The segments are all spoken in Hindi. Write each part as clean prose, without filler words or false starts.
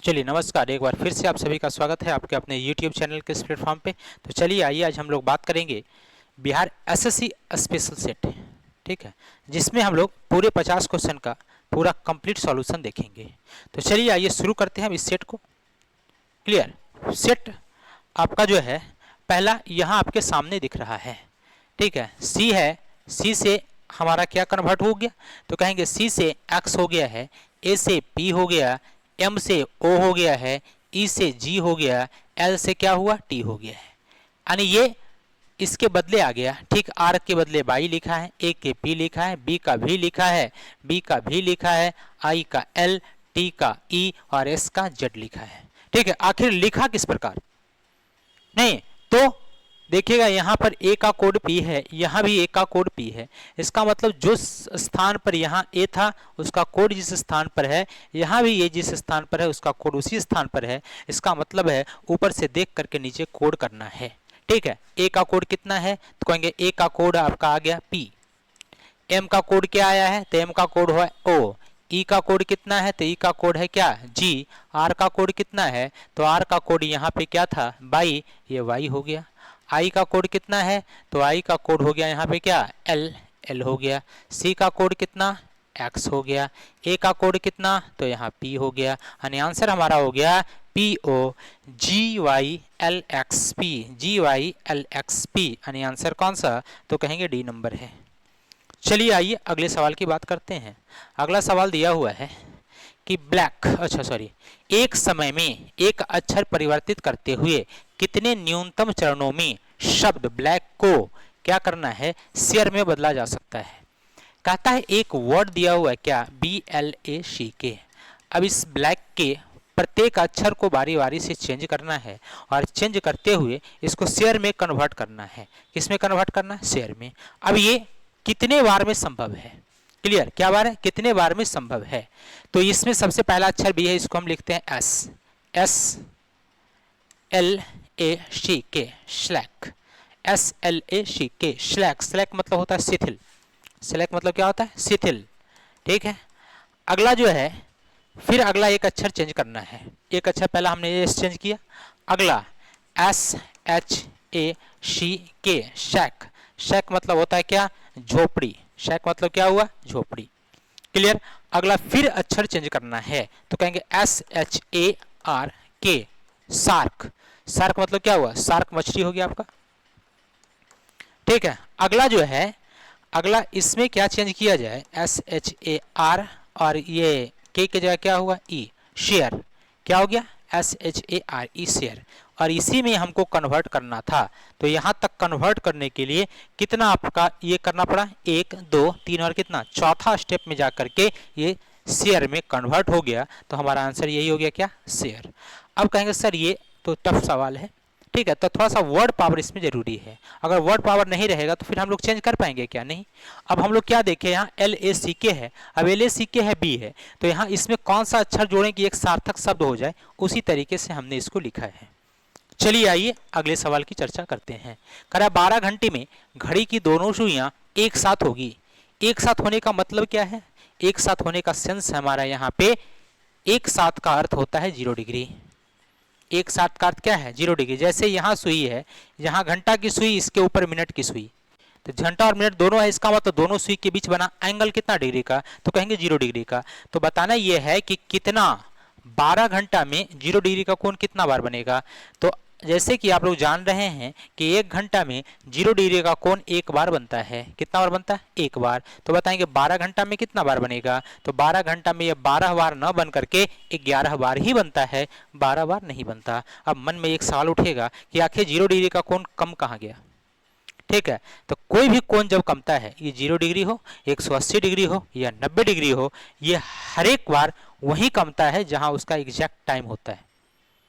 चलिए नमस्कार, एक बार फिर से आप सभी का स्वागत है आपके अपने YouTube चैनल के इस प्लेटफॉर्म पे। तो चलिए आइए आज हम लोग बात करेंगे बिहार एसएससी स्पेशल सेट, ठीक है, जिसमें हम लोग पूरे 50 क्वेश्चन का पूरा कंप्लीट सॉल्यूशन देखेंगे। तो चलिए आइए शुरू करते हैं हम इस सेट को। क्लियर, सेट आपका जो है पहला यहाँ आपके सामने दिख रहा है, ठीक है। सी है, सी से हमारा क्या कन्वर्ट हो गया, तो कहेंगे सी से एक्स हो गया है, ए से पी हो गया, एम से ओ हो गया है, ई से जी हो गया, एल से क्या हुआ, टी हो गया है। यानी ये इसके बदले आ गया, ठीक। आर के बदले बाई लिखा है, ए के पी लिखा है, बी का भी लिखा है, बी का भी लिखा है, आई का एल, टी का ई और एस का जेड लिखा है, ठीक है। आखिर लिखा किस प्रकार, नहीं तो देखिएगा यहाँ पर ए का कोड पी है, यहाँ भी ए का कोड पी है। इसका मतलब जो स्थान पर यहाँ ए था उसका कोड जिस स्थान पर है, यहाँ भी ये जिस स्थान पर है उसका कोड उसी स्थान पर है। इसका मतलब है ऊपर से देख करके नीचे कोड करना है, ठीक है। ए का कोड कितना है, तो कहेंगे ए का कोड आपका आ गया पी। एम का कोड क्या आया है, तो एम का कोड है ओ। ई का कोड कितना है, तो ई का कोड है क्या, जी। आर का कोड कितना है, तो आर का कोड यहाँ पे क्या था, बाई, ये वाई हो गया। आई का कोड कितना है, तो आई का कोड हो गया यहाँ पे क्या, एल, एल हो गया। सी का कोड कितना, एक्स हो गया। ए का कोड कितना, तो यहाँ पी हो गया। यानी आंसर हमारा हो गया पी ओ जी वाई एल एक्स पी, जी वाई एल एक्स पी। यानी आंसर कौन सा, तो कहेंगे डी नंबर है। चलिए आइए अगले सवाल की बात करते हैं। अगला सवाल दिया हुआ है कि एक समय में एक अक्षर परिवर्तित करते हुए कितने न्यूनतम चरणों में शब्द ब्लैक को क्या करना है, शेयर में बदला जा सकता है। कहता है एक वर्ड दिया हुआ है क्या, BLACK। अब इस ब्लैक के प्रत्येक अक्षर को बारी बारी से चेंज करना है और चेंज करते हुए इसको शेयर में कन्वर्ट करना है। किसमें कन्वर्ट करना है, शेयर में। अब ये कितने बार में संभव है, क्लियर, क्या बार है, कितने बार में संभव है। तो इसमें सबसे पहला अक्षर भी है, इसको हम लिखते हैं एस, SLACK, श्लैक, SLACK, श्लैक। श्लैक मतलब होता है शिथिल, श्लैक मतलब क्या होता है, शिथिल, ठीक है। अगला जो है, फिर अगला एक अक्षर चेंज करना है। एक अक्षर पहला हमने ये चेंज किया, अगला SHACK, शैक। शैक मतलब होता है क्या, झोपड़ी। शैक मतलब क्या हुआ, झोपड़ी, क्लियर। अगला फिर अक्षर चेंज करना है, तो कहेंगे SHARK, शार्क। शार्क मतलब क्या हुआ, शार्क मछली हो गया आपका, ठीक है। अगला जो है, अगला इसमें क्या चेंज किया जाए, SHAR और ये के जगह क्या हुआ, ई, शेयर। क्या हो गया, SHARE, शेयर। और इसी में हमको कन्वर्ट करना था, तो यहाँ तक कन्वर्ट करने के लिए कितना आपका ये करना पड़ा, 1 2 3 और कितना, चौथा स्टेप में जा करके ये शेयर में कन्वर्ट हो गया। तो हमारा आंसर यही हो गया क्या, शेयर। अब कहेंगे सर ये तो टफ सवाल है, ठीक है, तो थोड़ा सा वर्ड पावर इसमें जरूरी है। अगर वर्ड पावर नहीं रहेगा तो फिर हम लोग चेंज कर पाएंगे क्या, नहीं। अब हम लोग क्या देखें, यहाँ LACK है, अब LACK है, बी है, तो यहाँ इसमें कौन सा अक्षर जोड़ें कि एक सार्थक शब्द हो जाए, उसी तरीके से हमने इसको लिखा है। चलिए आइए अगले सवाल की चर्चा करते हैं। करा 12 घंटे में घड़ी की दोनों सुइयां एक साथ होगी। एक साथ होने का मतलब क्या है, एक साथ होने का सेंस हमारा यहाँ पे, एक साथ का अर्थ होता है 0 डिग्री। एक साथ का अर्थ क्या है, 0 डिग्री। जैसे यहाँ सुई है, यहाँ घंटा की सुई, इसके ऊपर मिनट की सुई, तो घंटा और मिनट दोनों है, इसका मतलब दोनों सुई के बीच बना एंगल कितना डिग्री का, तो कहेंगे 0 डिग्री का। तो बताना यह है कि कितना 12 घंटा में 0 डिग्री का कोण कितना बार बनेगा। तो जैसे कि आप लोग जान रहे हैं कि 1 घंटा में 0 डिग्री का कोण एक बार बनता है, कितना बार बनता है, एक बार। तो बताएंगे 12 घंटा में कितना बार बनेगा, तो 12 घंटा में ये 12 बार न बन करके 11 बार ही बनता है, 12 बार नहीं बनता। अब मन में एक सवाल उठेगा कि आखिर 0 डिग्री का कोण कम कहाँ गया, ठीक है। तो कोई भी कोण जब कमता है, ये 0 डिग्री हो, 180 डिग्री हो या 90 डिग्री हो, ये हर एक बार वहीं कमता है जहां उसका एग्जैक्ट टाइम होता है,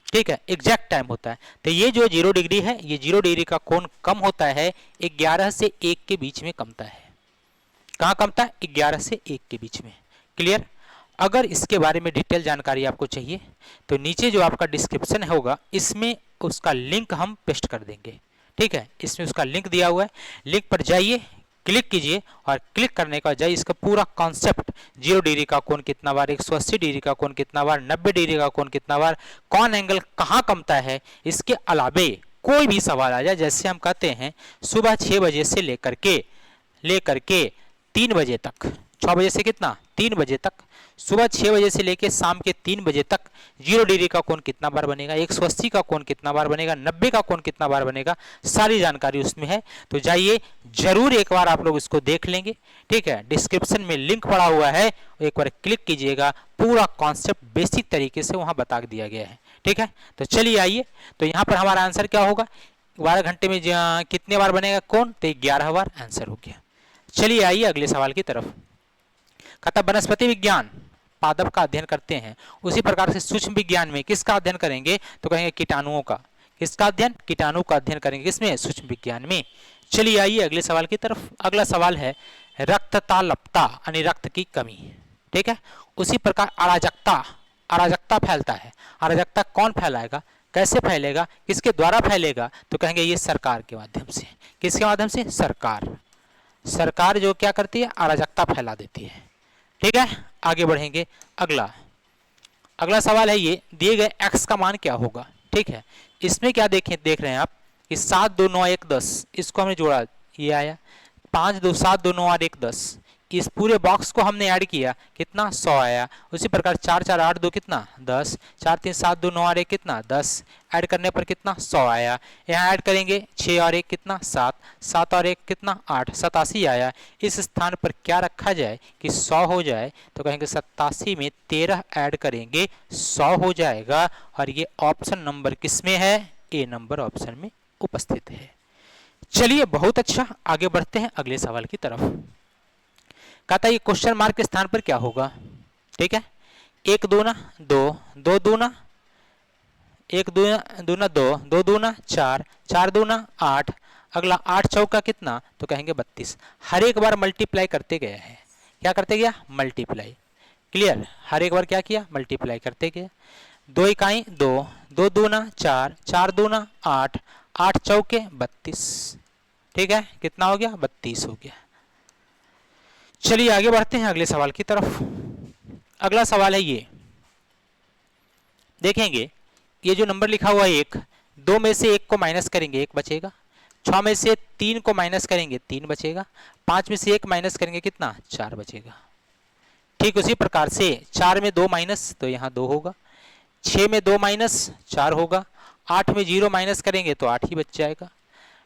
ठीक है, एग्जैक्ट टाइम होता है। तो ये जो 0 डिग्री है, ये 0 डिग्री का कोण कम होता है 11 से 1 के बीच में कमता है। कहाँ कमता है, 11 से 1 के बीच में, क्लियर। अगर इसके बारे में डिटेल जानकारी आपको चाहिए तो नीचे जो आपका डिस्क्रिप्शन होगा इसमें उसका लिंक हम पेस्ट कर देंगे, ठीक है। इसमें उसका लिंक दिया हुआ है, लिंक पर जाइए, क्लिक कीजिए और क्लिक करने का जाए इसका पूरा कॉन्सेप्ट, 0 डिग्री का कोण कितना बार, 180 डिग्री का कोण कितना बार, 90 डिग्री का कोण कितना बार, कौन एंगल कहाँ कमता है, इसके अलावे कोई भी सवाल आ जाए, जैसे हम कहते हैं सुबह 6 बजे से लेकर के 3 बजे तक, 6 बजे से कितना 3 बजे तक, सुबह 6 बजे से लेकर शाम के 3 बजे तक 0 डिग्री का कोण कितना बार बनेगा, 180 का कोण कितना बार बनेगा, 90 का कोण कितना बार बनेगा, सारी जानकारी उसमें है। तो जाइए जरूर एक बार आप लोग इसको देख लेंगे, ठीक है। डिस्क्रिप्शन में लिंक पड़ा हुआ है, एक बार क्लिक कीजिएगा, पूरा कॉन्सेप्ट बेसिक तरीके से वहां बता दिया गया है, ठीक है। तो चलिए आइए, तो यहाँ पर हमारा आंसर क्या होगा, 12 घंटे में कितने बार बनेगा कोण, तो 11 बार आंसर हो गया। चलिए आइए अगले सवाल की तरफ। कहता वनस्पति विज्ञान पादप का अध्ययन करते हैं, उसी प्रकार से सूक्ष्म विज्ञान में किसका अध्ययन करेंगे, तो कहेंगे कीटाणुओं का। किसका अध्ययन, कीटाणु का अध्ययन करेंगे, किसमें, सूक्ष्म विज्ञान में। चलिए आइए अगले सवाल की तरफ। अगला सवाल है रक्ततालपता यानी रक्त की कमी, ठीक है। उसी प्रकार अराजकता फैलता है, अराजकता कौन फैलाएगा, कैसे फैलेगा, किसके द्वारा फैलेगा, तो कहेंगे ये सरकार के माध्यम से। किसके माध्यम से, सरकार जो क्या करती है, अराजकता फैला देती है, ठीक है। आगे बढ़ेंगे। अगला सवाल है ये, दिए गए x का मान क्या होगा, ठीक है। इसमें क्या देख रहे हैं आप कि 7 2 9 1 10, इसको हमने जोड़ा, ये आया 5 2 7 2 9 और 1 10, इस पूरे बॉक्स को हमने ऐड किया, कितना 100 आया। उसी प्रकार 4 4 8 2 कितना 10, 4 3 7 2 9 और 1 कितना 10, ऐड करने पर कितना 100 आया। यहाँ ऐड करेंगे 6 और 1 कितना 7, 7 और 1 कितना 8, 87 आया। इस स्थान पर क्या रखा जाए कि 100 हो जाए, तो कहेंगे 87 में 13 ऐड करेंगे 100 हो जाएगा। और ये ऑप्शन नंबर किसमें है, ए नंबर ऑप्शन में उपस्थित है। चलिए बहुत अच्छा, आगे बढ़ते हैं अगले सवाल की तरफ। कहता है ये क्वेश्चन मार्क के स्थान पर क्या होगा, ठीक है। 1 दूना 2, 2 दूना 1 दूना 2, 2 दूना 4, 4 दूना 8, अगला 8 चौका कितना, तो कहेंगे 32। हर एक बार मल्टीप्लाई करते गया है, क्या करते गया, मल्टीप्लाई, क्लियर। हर एक बार क्या किया, मल्टीप्लाई करते गया। 2 इकाई 2, 2 दूना 4, 4 दूना 8, 8 चौके 32, ठीक है। कितना हो गया, 32 हो गया। चलिए आगे बढ़ते हैं अगले सवाल की तरफ। अगला सवाल है ये, देखेंगे ये जो नंबर लिखा हुआ है 1, 2 में से 1 को माइनस करेंगे 1 बचेगा, 6 में से 3 को माइनस करेंगे 3 बचेगा, 5 में से 1 माइनस करेंगे कितना 4 बचेगा। ठीक उसी प्रकार से 4 में 2 माइनस, तो यहाँ 2 होगा, 6 में 2 माइनस 4 होगा, 8 में 0 माइनस करेंगे तो 8 ही बच जाएगा,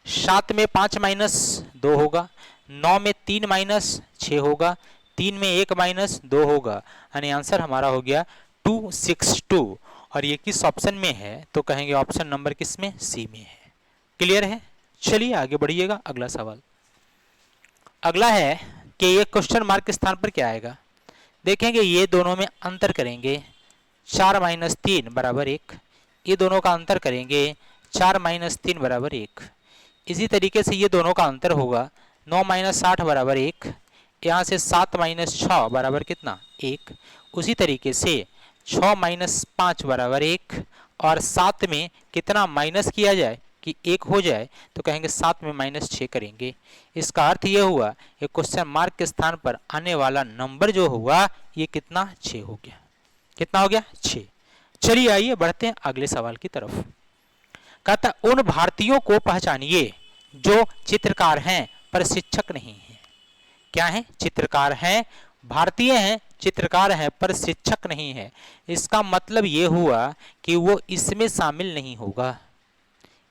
7 में 5 माइनस 2 होगा, 9 में 3 माइनस 6 होगा, 3 में 1 माइनस 2 होगा, यानी आंसर हमारा हो गया 262। और ये किस ऑप्शन में है, तो कहेंगे ऑप्शन नंबर किस में, सी में है। क्लियर है। चलिए आगे बढ़िएगा। अगला सवाल अगला है कि ये क्वेश्चन मार्क के स्थान पर क्या आएगा। देखेंगे ये दोनों में अंतर करेंगे, 4 माइनस 3 बराबर 1, ये दोनों का अंतर करेंगे 4 माइनस 3 बराबर 1। इसी तरीके से ये दोनों का अंतर होगा 9 माइनस 8 बराबर 1, यहाँ से 7 माइनस 6 बराबर कितना 1। उसी तरीके से 6 माइनस 5 बराबर 1, और 7 में कितना माइनस किया जाए कि 1 हो जाए, तो कहेंगे 7 में माइनस 6 करेंगे। इसका अर्थ ये हुआ कि क्वेश्चन मार्क के स्थान पर आने वाला नंबर जो हुआ ये कितना 6 हो गया। कितना हो गया 6। चलिए आइए बढ़ते हैं अगले सवाल की तरफ। कहता उन भारतीयों को पहचानिए जो चित्रकार हैं पर शिक्षक नहीं है। क्या है, चित्रकार हैं, भारतीय हैं, चित्रकार हैं पर शिक्षक नहीं है। इसका मतलब ये हुआ कि वो इसमें शामिल नहीं होगा।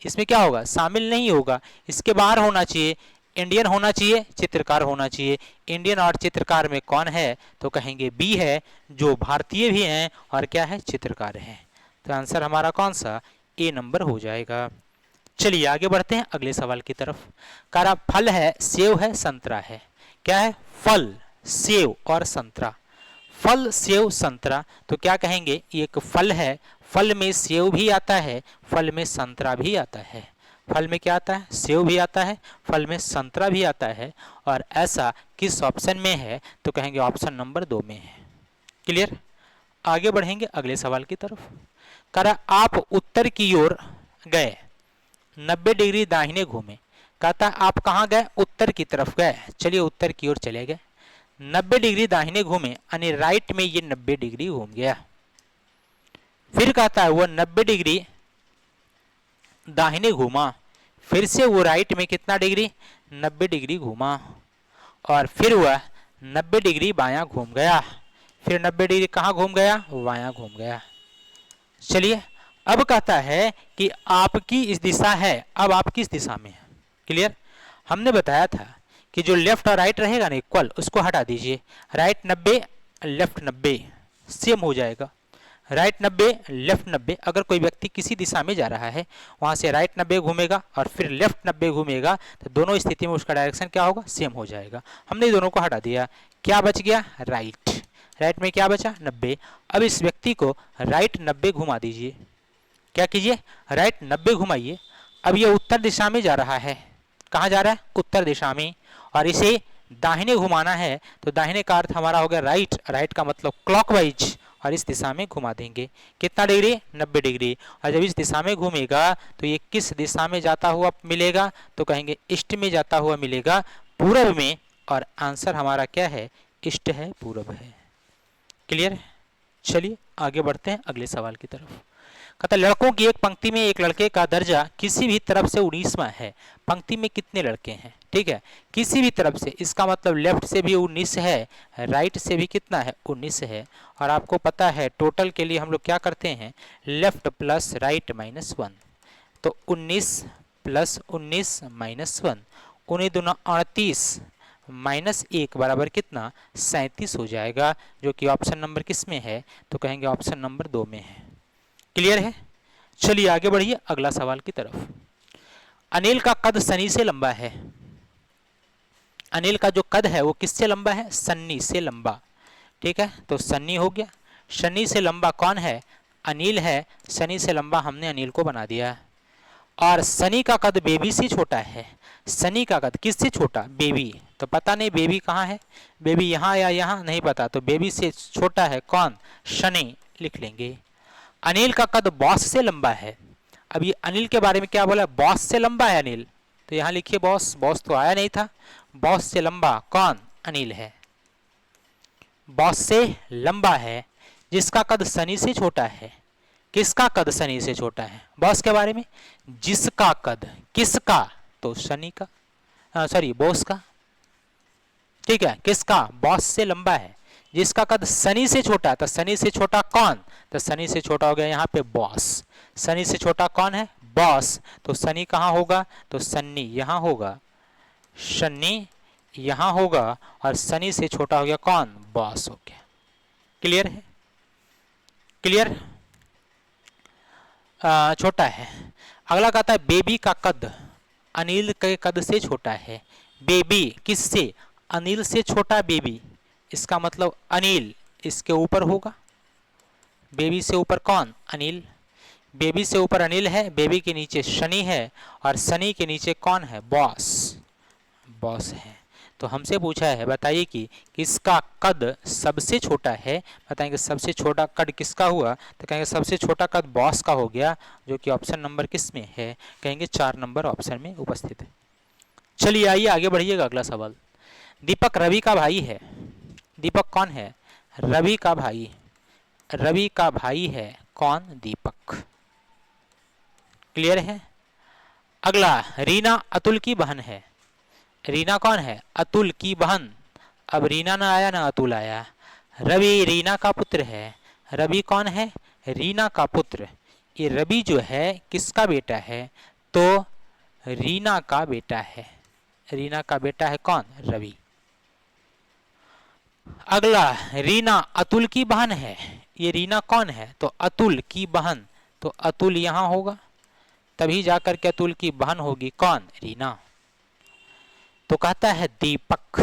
इसमें क्या होगा, शामिल नहीं होगा, इसके बाहर होना चाहिए, इंडियन होना चाहिए, चित्रकार होना चाहिए। इंडियन और चित्रकार में कौन है, तो कहेंगे बी है, जो भारतीय भी हैं और क्या है, चित्रकार हैं। तो आंसर हमारा कौन सा, ए नंबर हो जाएगा। चलिए आगे बढ़ते हैं अगले सवाल की तरफ। कारा फल है, सेव है, संतरा है। क्या है, फल, सेव और संतरा। फल, सेव, संतरा, तो क्या कहेंगे, ये एक फल है, फल में सेव भी आता है, फल में संतरा भी आता है। फल में क्या आता है, सेव भी आता है, फल में संतरा भी आता है। और ऐसा किस ऑप्शन में है, तो कहेंगे ऑप्शन नंबर 2 में है। क्लियर। आगे बढ़ेंगे अगले सवाल की तरफ। करा आप उत्तर की ओर गए, 90 डिग्री दाहिने घूमे, कहता है आप कहाँ गए, उत्तर की तरफ गए, चलिए उत्तर की ओर चले गए। 90 डिग्री दाहिने घूमे यानी राइट में ये 90 डिग्री घूम गया। फिर कहता है वो 90 डिग्री दाहिने घूमा, फिर से वो राइट में कितना डिग्री, 90 डिग्री घूमा, और फिर वह 90 डिग्री बायां घूम गया। फिर 90 डिग्री कहाँ घूम गया, बायां घूम गया। चलिए अब कहता है कि आपकी इस दिशा है, अब आप किस दिशा में है। क्लियर, हमने बताया था कि जो लेफ्ट और राइट रहेगा ना इक्वल, उसको हटा दीजिए। राइट 90 लेफ्ट 90 सेम हो जाएगा। राइट 90 लेफ्ट 90, अगर कोई व्यक्ति किसी दिशा में जा रहा है वहां से राइट 90 घूमेगा और फिर लेफ्ट 90 घूमेगा तो दोनों स्थिति में उसका डायरेक्शन क्या होगा, सेम हो जाएगा। हमने दोनों को हटा दिया, क्या बच गया, राइट। राइट में क्या बचा, 90। अब इस व्यक्ति को राइट 90 घुमा दीजिए। क्या कीजिए, राइट 90 घुमाइए। अब ये उत्तर दिशा में जा रहा है, कहाँ जा रहा है, उत्तर दिशा में, और इसे दाहिने घुमाना है तो दाहिने का अर्थ हमारा हो गया राइट, राइट का मतलब क्लॉकवाइज, और इस दिशा में घुमा देंगे। कितना डिग्री, 90 डिग्री। और जब इस दिशा में घूमेगा तो ये किस दिशा में जाता हुआ मिलेगा, तो कहेंगे ईस्ट में जाता हुआ मिलेगा, पूरब में, और आंसर हमारा क्या है, ईस्ट है, पूरब है। क्लियर है। चलिए आगे बढ़ते हैं अगले सवाल की तरफ। कहता है लड़कों की एक पंक्ति में एक लड़के का दर्जा किसी भी तरफ से 19वां है। पंक्ति में कितने लड़के हैं, ठीक है, किसी भी तरफ से, इसका मतलब लेफ्ट से भी 19 है, राइट से भी कितना है, 19 है। और आपको पता है टोटल के लिए हम लोग क्या करते हैं, लेफ्ट प्लस राइट माइनस 1, तो 19 प्लस 19 माइनस 1, 19 दूना 38 माइनस 1 बराबर कितना, 37 हो जाएगा, जो कि ऑप्शन नंबर किस में है, तो कहेंगे ऑप्शन नंबर 2 में है। क्लियर है। चलिए आगे बढ़िए अगला सवाल की तरफ। अनिल का कद सनी से लंबा है। अनिल का जो कद है वो किससे लंबा है, सन्नी से लंबा। ठीक है, तो सन्नी हो गया। सनी से लंबा कौन है, अनिल है। सनी से लंबा हमने अनिल को बना दिया। और सनी का कद बेबी से छोटा है। सनी का कद किससे छोटा, बेबी। तो पता नहीं बेबी कहाँ है, बेबी यहाँ या यहाँ नहीं पता, तो बेबी से छोटा है कौन, सनी, लिख लेंगे। अनिल का कद बॉस से लंबा है। अब ये अनिल के बारे में क्या बोला, बॉस से लंबा है अनिल, तो यहाँ लिखिए बॉस, बॉस तो आया नहीं था। बॉस से लंबा कौन, अनिल है। बॉस से लंबा है जिसका कद सनी से छोटा है। किसका कद सनी से छोटा है, बॉस के बारे में, जिसका कद, किसका, तो सनी का, सॉरी बॉस का। ठीक है, किसका, बॉस से लंबा है जिसका कद सनी से छोटा, तो सनी से छोटा कौन, तो सनी से छोटा हो गया यहाँ पे बॉस। सनी से छोटा कौन है, बॉस, तो सनी कहाँ होगा, तो सन्नी यहाँ होगा, सन्नी यहाँ होगा, और सनी से छोटा हो गया कौन, बॉस हो गया। क्लियर है। क्लियर, छोटा है। अगला कहता है बेबी का कद अनिल के कद से छोटा है। बेबी किससे, अनिल से छोटा बेबी, इसका मतलब अनिल इसके ऊपर होगा। बेबी से ऊपर कौन, अनिल। बेबी से ऊपर अनिल है, बेबी के नीचे सनी है, और सनी के नीचे कौन है, बॉस, बॉस है। तो हमसे पूछा है बताइए कि किसका कद सबसे छोटा है। बताएंगे सबसे छोटा कद किसका हुआ, तो कहेंगे सबसे छोटा कद बॉस का हो गया, जो कि ऑप्शन नंबर किस में है, कहेंगे 4 नंबर ऑप्शन में उपस्थित है। चलिए आइए आगे बढ़िएगा अगला सवाल। दीपक रवि का भाई है। दीपक कौन है, रवि का भाई। रवि का भाई है कौन, दीपक। क्लियर है। अगला रीना अतुल की बहन है। रीना कौन है, अतुल की बहन। अब रीना ना आया ना अतुल आया। रवि रीना का पुत्र है। रवि कौन है, रीना का पुत्र। ये रवि जो है किसका बेटा है, तो रीना का बेटा है। रीना का बेटा है कौन, रवि। अगला रीना अतुल की बहन है। ये रीना कौन है, तो अतुल की बहन, तो अतुल यहाँ होगा, तभी जाकर के अतुल की बहन होगी कौन, रीना। तो कहता है दीपक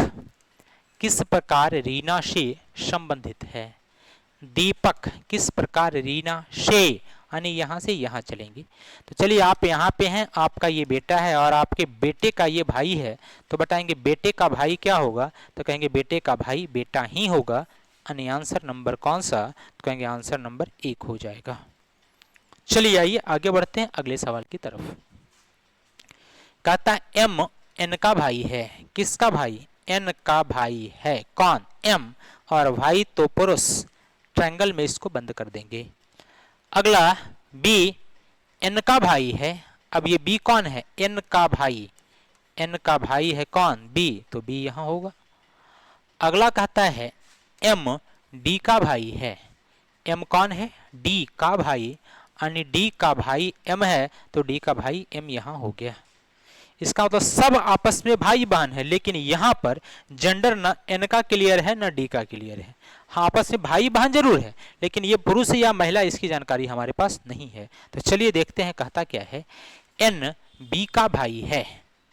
किस प्रकार रीना से संबंधित है। दीपक किस प्रकार रीना से, यानी यहाँ से यहाँ चलेंगे। तो चलिए आप यहाँ पे हैं, आपका ये बेटा है और आपके बेटे का ये भाई है, तो बताएंगे बेटे का भाई क्या होगा, तो कहेंगे बेटे का भाई बेटा ही होगा। यानी आंसर नंबर कौन सा, तो कहेंगे आंसर नंबर 1 हो जाएगा। चलिए आइए आगे बढ़ते हैं अगले सवाल की तरफ। कहता है एम एन का भाई है। किसका भाई? एन का भाई है। कौन? एम। और भाई तो पुरुष, ट्रायंगल में इसको बंद कर देंगे। अगला बी एन का भाई है। अब ये बी कौन है? एन का भाई। एन का भाई है कौन? बी, तो बी यहां होगा। अगला कहता है एम डी का भाई है। एम कौन है? डी का भाई, यानी डी का भाई एम है, तो डी का भाई एम यहां हो गया। इसका मतलब सब आपस में भाई बहन है, लेकिन यहां पर जेंडर न एन का क्लियर है न डी का क्लियर है। हाँ, आपस में भाई बहन जरूर है, लेकिन ये पुरुष या महिला इसकी जानकारी हमारे पास नहीं है। तो चलिए देखते हैं कहता क्या है। एन बी का भाई है।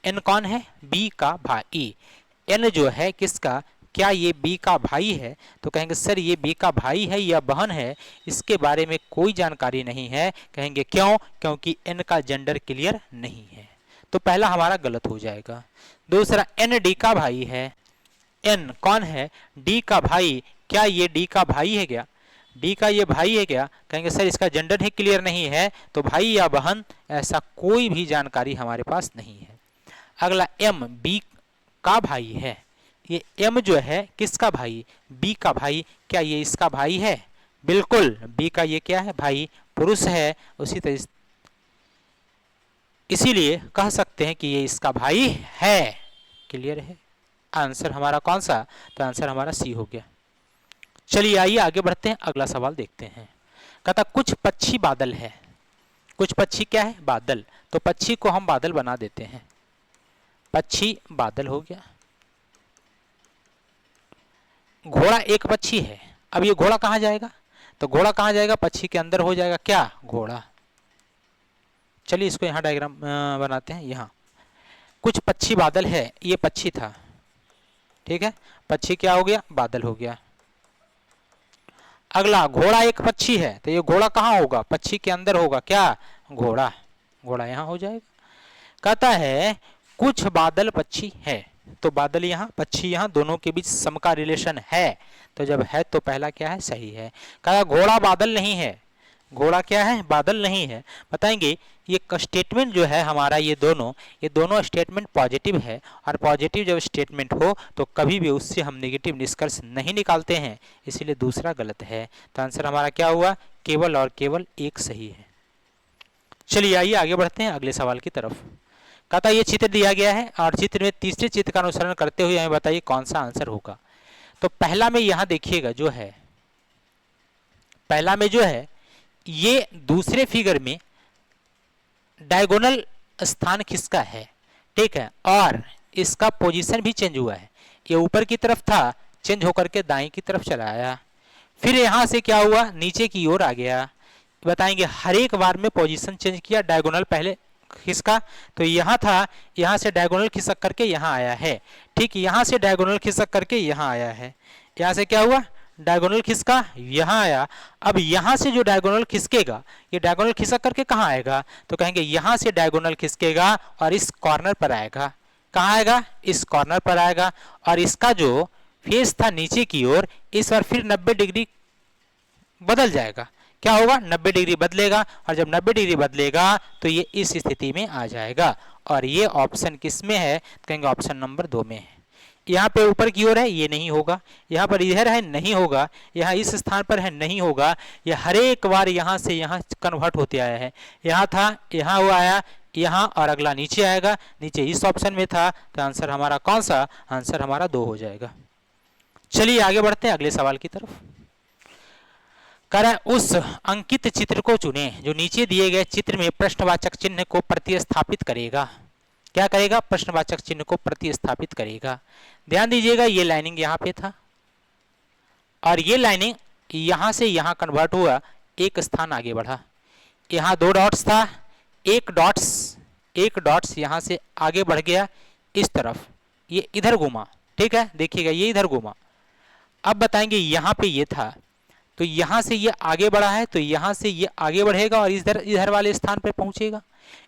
एन कौन है? बी का भाई। एन जो है किसका? क्या ये बी का भाई है? तो कहेंगे सर ये बी का भाई है या बहन है, इसके बारे में कोई जानकारी नहीं है। कहेंगे क्यों? क्योंकि एन का जेंडर क्लियर नहीं है। तो पहला हमारा गलत हो जाएगा। दूसरा एन डी का भाई है। एन कौन है? डी का भाई। क्या ये डी का भाई है क्या? डी का ये भाई है क्या? कहेंगे सर इसका जेंडर ही क्लियर नहीं है, तो भाई या बहन ऐसा कोई भी जानकारी हमारे पास नहीं है। अगला एम बी का भाई है। ये एम जो है किसका भाई? बी का भाई। क्या ये इसका भाई है? बिल्कुल, बी का ये क्या है? भाई, पुरुष है। उसी तरह इसीलिए कह सकते हैं कि ये इसका भाई है। क्लियर है? आंसर हमारा कौन सा? तो आंसर हमारा सी हो गया। चलिए आइए आगे बढ़ते हैं, अगला सवाल देखते हैं। कहता कुछ पक्षी बादल है। कुछ पक्षी क्या है? बादल। तो पक्षी को हम बादल बना देते हैं। पक्षी बादल हो गया। घोड़ा एक पक्षी है। अब ये घोड़ा कहाँ जाएगा? तो घोड़ा कहाँ जाएगा? पक्षी के अंदर हो जाएगा। क्या? घोड़ा। चलिए इसको यहाँ डायग्राम बनाते हैं। यहाँ कुछ पक्षी बादल है, ये पक्षी था, ठीक है। पक्षी क्या हो गया? बादल हो गया। अगला घोड़ा एक पक्षी है, तो ये घोड़ा कहाँ होगा? पक्षी के अंदर होगा। क्या? घोड़ा। घोड़ा यहाँ हो जाएगा। कहता है कुछ बादल पक्षी है, तो बादल यहाँ, पक्षी यहाँ, दोनों के बीच सम का रिलेशन है। तो जब है तो पहला क्या है? सही है। कहा घोड़ा बादल नहीं है। घोड़ा क्या है? बादल नहीं है। बताएंगे ये स्टेटमेंट जो है हमारा, ये दोनों स्टेटमेंट पॉजिटिव है, और पॉजिटिव जब स्टेटमेंट हो तो कभी भी उससे हम नेगेटिव निष्कर्ष नहीं निकालते हैं, इसीलिए दूसरा गलत है। तो आंसर हमारा क्या हुआ? केवल और केवल एक सही है। चलिए आइए आगे बढ़ते हैं अगले सवाल की तरफ। कहता ये चित्र दिया गया है और चित्र में तीसरे चित्र का अनुसरण करते हुए हमें बताइए कौन सा आंसर होगा। तो पहला में यहाँ देखिएगा जो है, पहला में जो है ये दूसरे फिगर में डायगोनल स्थान किसका है, ठीक है, और इसका पोजीशन भी चेंज हुआ है। ये ऊपर की तरफ था, चेंज होकर के दाएं की तरफ चला आया, फिर यहाँ से क्या हुआ? नीचे की ओर आ गया। बताएंगे हर एक बार में पोजीशन चेंज किया। डायगोनल पहले खिसका, तो यहाँ था, यहाँ से डायगोनल खिसक करके यहाँ आया है, ठीक। यहाँ से डायगोनल खिसक करके यहाँ आया है। यहाँ से क्या हुआ? डायगोनल खिसका, यहाँ आया। अब यहाँ से जो डायगोनल खिसकेगा, ये डायगोनल खिसक करके कहाँ आएगा? तो कहेंगे यहाँ से डायगोनल खिसकेगा और इस कॉर्नर पर आएगा। कहाँ आएगा? इस कॉर्नर पर आएगा। और इसका जो फेस था नीचे की ओर, इस बार फिर 90 डिग्री बदल जाएगा। क्या होगा? 90 डिग्री बदलेगा, और जब 90 डिग्री बदलेगा तो ये इस स्थिति में आ जाएगा। और ये ऑप्शन किस में है? कहेंगे ऑप्शन नंबर 2 में है। यहाँ पे ऊपर की ओर है, ये नहीं होगा। यहाँ पर इधर है, नहीं होगा। यहाँ इस स्थान पर है, नहीं होगा। ये हर एक बार यहाँ से यहाँ कन्वर्ट होते आया है। यहाँ था, यहाँ वो आया, यहाँ, और अगला नीचे आएगा। नीचे इस ऑप्शन में था, तो आंसर हमारा कौन सा? आंसर हमारा 2 हो जाएगा। चलिए आगे बढ़ते हैं अगले सवाल की तरफ। कह रहा है उस अंकित चित्र को चुने जो नीचे दिए गए चित्र में प्रश्नवाचक चिन्ह को प्रतिस्थापित करेगा। क्या करेगा? प्रश्नवाचक चिन्ह को प्रतिस्थापित करेगा। ध्यान दीजिएगा, ये लाइनिंग यहाँ पे था और ये लाइनिंग यहाँ से यहाँ कन्वर्ट हुआ, एक स्थान आगे बढ़ा। यहाँ 2 डॉट्स था, एक डॉट्स यहाँ से आगे बढ़ गया इस तरफ, ये इधर घूमा, ठीक है। देखिएगा ये इधर घूमा। अब बताएंगे यहाँ पे ये था, तो यहाँ से ये आगे बढ़ा है, तो यहाँ से ये आगे बढ़ेगा और इधर वाले स्थान पे पहुँचेगा।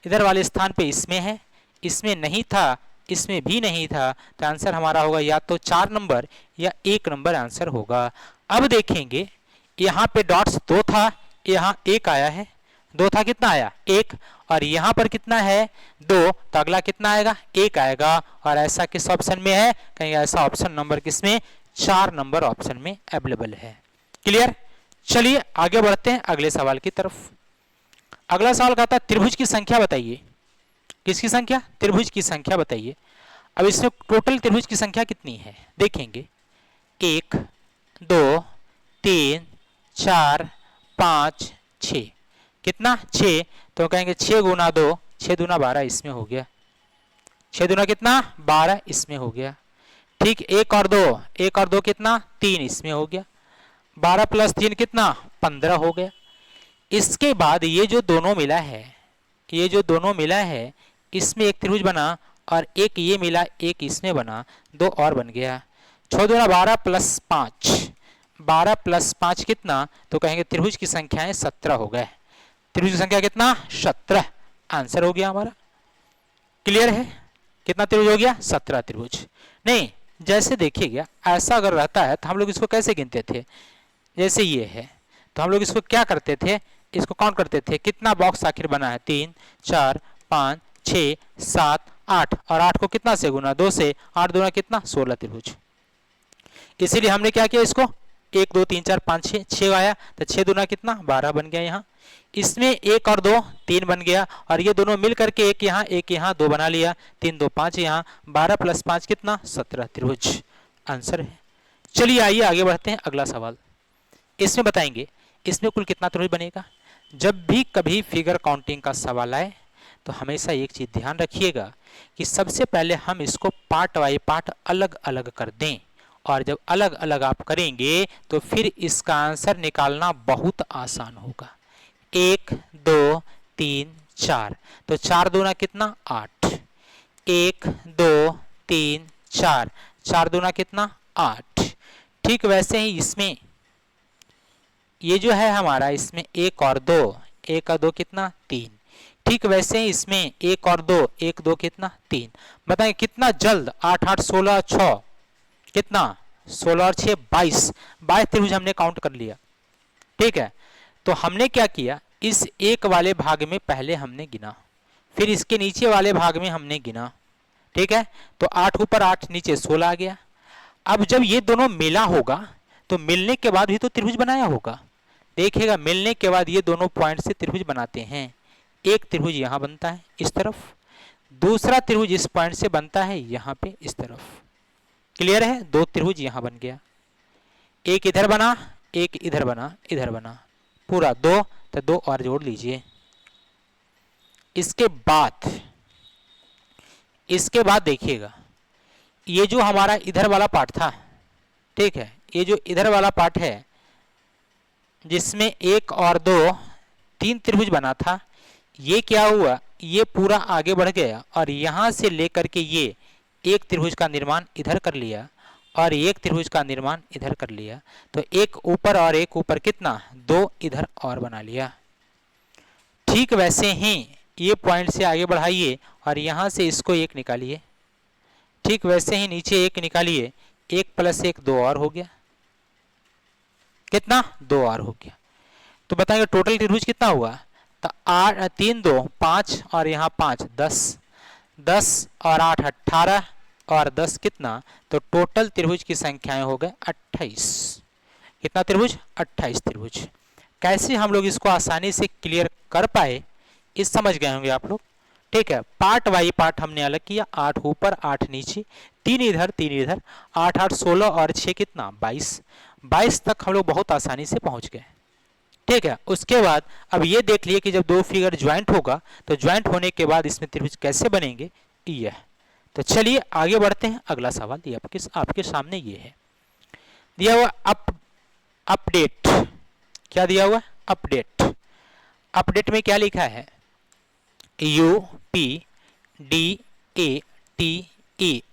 इधर वाले स्थान पे इसमें है, इसमें नहीं था, इसमें भी नहीं था। तो आंसर हमारा होगा या तो 4 नंबर या 1 नंबर आंसर होगा। अब देखेंगे यहाँ पे डॉट्स 2 था, यहाँ 1 आया है, 2 था, कितना आया 1, और यहाँ पर कितना है 2, तो अगला कितना आएगा 1 आएगा। और ऐसा किस ऑप्शन में है, कहीं ऐसा ऑप्शन नंबर किसमें 4 नंबर ऑप्शन में अवेलेबल है। क्लियर। चलिए आगे बढ़ते हैं अगले सवाल की तरफ। अगला सवाल कहता है त्रिभुज की संख्या बताइए। किसकी संख्या, त्रिभुज की संख्या बताइए। अब इसमें टोटल त्रिभुज की संख्या कितनी है देखेंगे, 1 2 3 4 5 6, कितना 6, तो कहेंगे 6 गुना 2, 6 दूना 12 इसमें हो गया, 6 दूना कितना 12 इसमें हो गया। ठीक, 1 और 2, 1 और 2 कितना 3 इसमें हो गया, 12 प्लस 3 कितना 15 हो गया। इसके बाद ये जो दोनों मिला है, ये जो दोनों मिला है इसमें एक त्रिभुज बना, और एक ये मिला एक इसमें बना, 2 और बन गया। 6 दूना 12 प्लस 5, 12 प्लस 5 कितना, तो कहेंगे त्रिभुज की संख्याएं 17 हो गए। त्रिभुज की संख्या कितना 17, आंसर हो गया हमारा। क्लियर है, कितना त्रिभुज हो गया 17 त्रिभुज। नहीं, जैसे देखिएगा ऐसा अगर रहता है तो हम लोग इसको कैसे गिनते थे, जैसे ये है तो हम लोग इसको क्या करते थे, इसको काउंट करते थे, कितना बॉक्स आखिर बना है 3 4 5 6 7 8, और 8 को कितना से गुना 2 से, 8 दूना कितना 16 त्रिभुज। इसीलिए हमने क्या किया, इसको 1 2 3 4 5 6, 6 आया तो 6 दूना कितना 12 बन गया। यहाँ इसमें 1 और 2 3 बन गया, और ये दोनों मिल करके एक यहाँ 2 बना लिया, 3 2 5 यहाँ, 12 प्लस 5 कितना 17 त्रिभुज, आंसर है। चलिए आइए आगे बढ़ते हैं अगला सवाल। इसमें बताएंगे इसमें कुल कितना त्रिभुज बनेगा। जब भी कभी फिगर काउंटिंग का सवाल आए तो हमेशा एक चीज ध्यान रखिएगा कि सबसे पहले हम इसको पार्ट बाई पार्ट अलग अलग कर दें, और जब अलग अलग आप करेंगे तो फिर इसका आंसर निकालना बहुत आसान होगा। 1 2 3 4, तो 4 दूना कितना 8, 1 2 3 4, 4 दूना कितना 8। ठीक वैसे ही इसमें ये जो है हमारा, इसमें 1 और 2, 1 और 2 कितना 3। ठीक वैसे ही इसमें 1 और 2, 1 2 कितना 3। बताएं कितना जल्द, 8 8 16 6 कितना 16 और 6 22, 22 त्रिभुज हमने काउंट कर लिया। ठीक है, तो हमने क्या किया, इस एक वाले भाग में पहले हमने गिना, फिर इसके नीचे वाले भाग में हमने गिना। ठीक है, तो 8 ऊपर 8 नीचे 16 आ गया। अब जब ये दोनों मिला होगा तो मिलने के बाद भी तो त्रिभुज बनाया होगा। देखिएगा मिलने के बाद ये दोनों पॉइंट से त्रिभुज बनाते हैं। एक त्रिभुज यहाँ बनता है इस तरफ, दूसरा त्रिभुज इस पॉइंट से बनता है यहाँ पे इस तरफ। क्लियर है, 2 त्रिभुज यहाँ बन गया, एक इधर बना, एक इधर बना, इधर बना, पूरा 2, तो 2 और जोड़ लीजिए। इसके बाद देखिएगा ये जो हमारा इधर वाला पार्ट था, ठीक है, ये जो इधर वाला पार्ट है जिसमें 1 और 2 3 त्रिभुज बना था, ये क्या हुआ, ये पूरा आगे बढ़ गया और यहाँ से लेकर के ये एक त्रिभुज का निर्माण इधर कर लिया और एक त्रिभुज का निर्माण इधर कर लिया। तो एक ऊपर और एक ऊपर कितना 2 इधर और बना लिया। ठीक वैसे ही ये पॉइंट से आगे बढ़ाइए और यहाँ से इसको 1 निकालिए। ठीक वैसे ही नीचे 1 निकालिए, 1 प्लस 1 2 और हो गया, कितना 2 और हो गया। तो बताएंगे टोटल त्रिभुज कितना हुआ, तो 8 3 2 5 और यहाँ 5 10, 10 और 8 18 और 10 कितना, तो टोटल त्रिभुज की संख्याएं हो गए 28। कितना त्रिभुज 28 त्रिभुज। कैसे हम लोग इसको आसानी से क्लियर कर पाए इस समझ गए होंगे आप लोग। ठीक है, पार्ट बाई पार्ट हमने अलग किया, 8 ऊपर 8 नीचे, 3 इधर 3 इधर, 8 8 16 और 6 कितना 22, 22 तक हम लोग बहुत आसानी से पहुंच गए। ठीक है, उसके बाद अब ये देख लिए कि जब 2 फिगर ज्वाइंट होगा तो ज्वाइंट होने के बाद इसमें त्रिभुज कैसे बनेंगे ये है। तो चलिए आगे बढ़ते हैं, अगला सवाल ये आपके सामने ये है दिया हुआ अपडेट। क्या दिया हुआ अपडेट। अपडेट में क्या लिखा है, UPDATE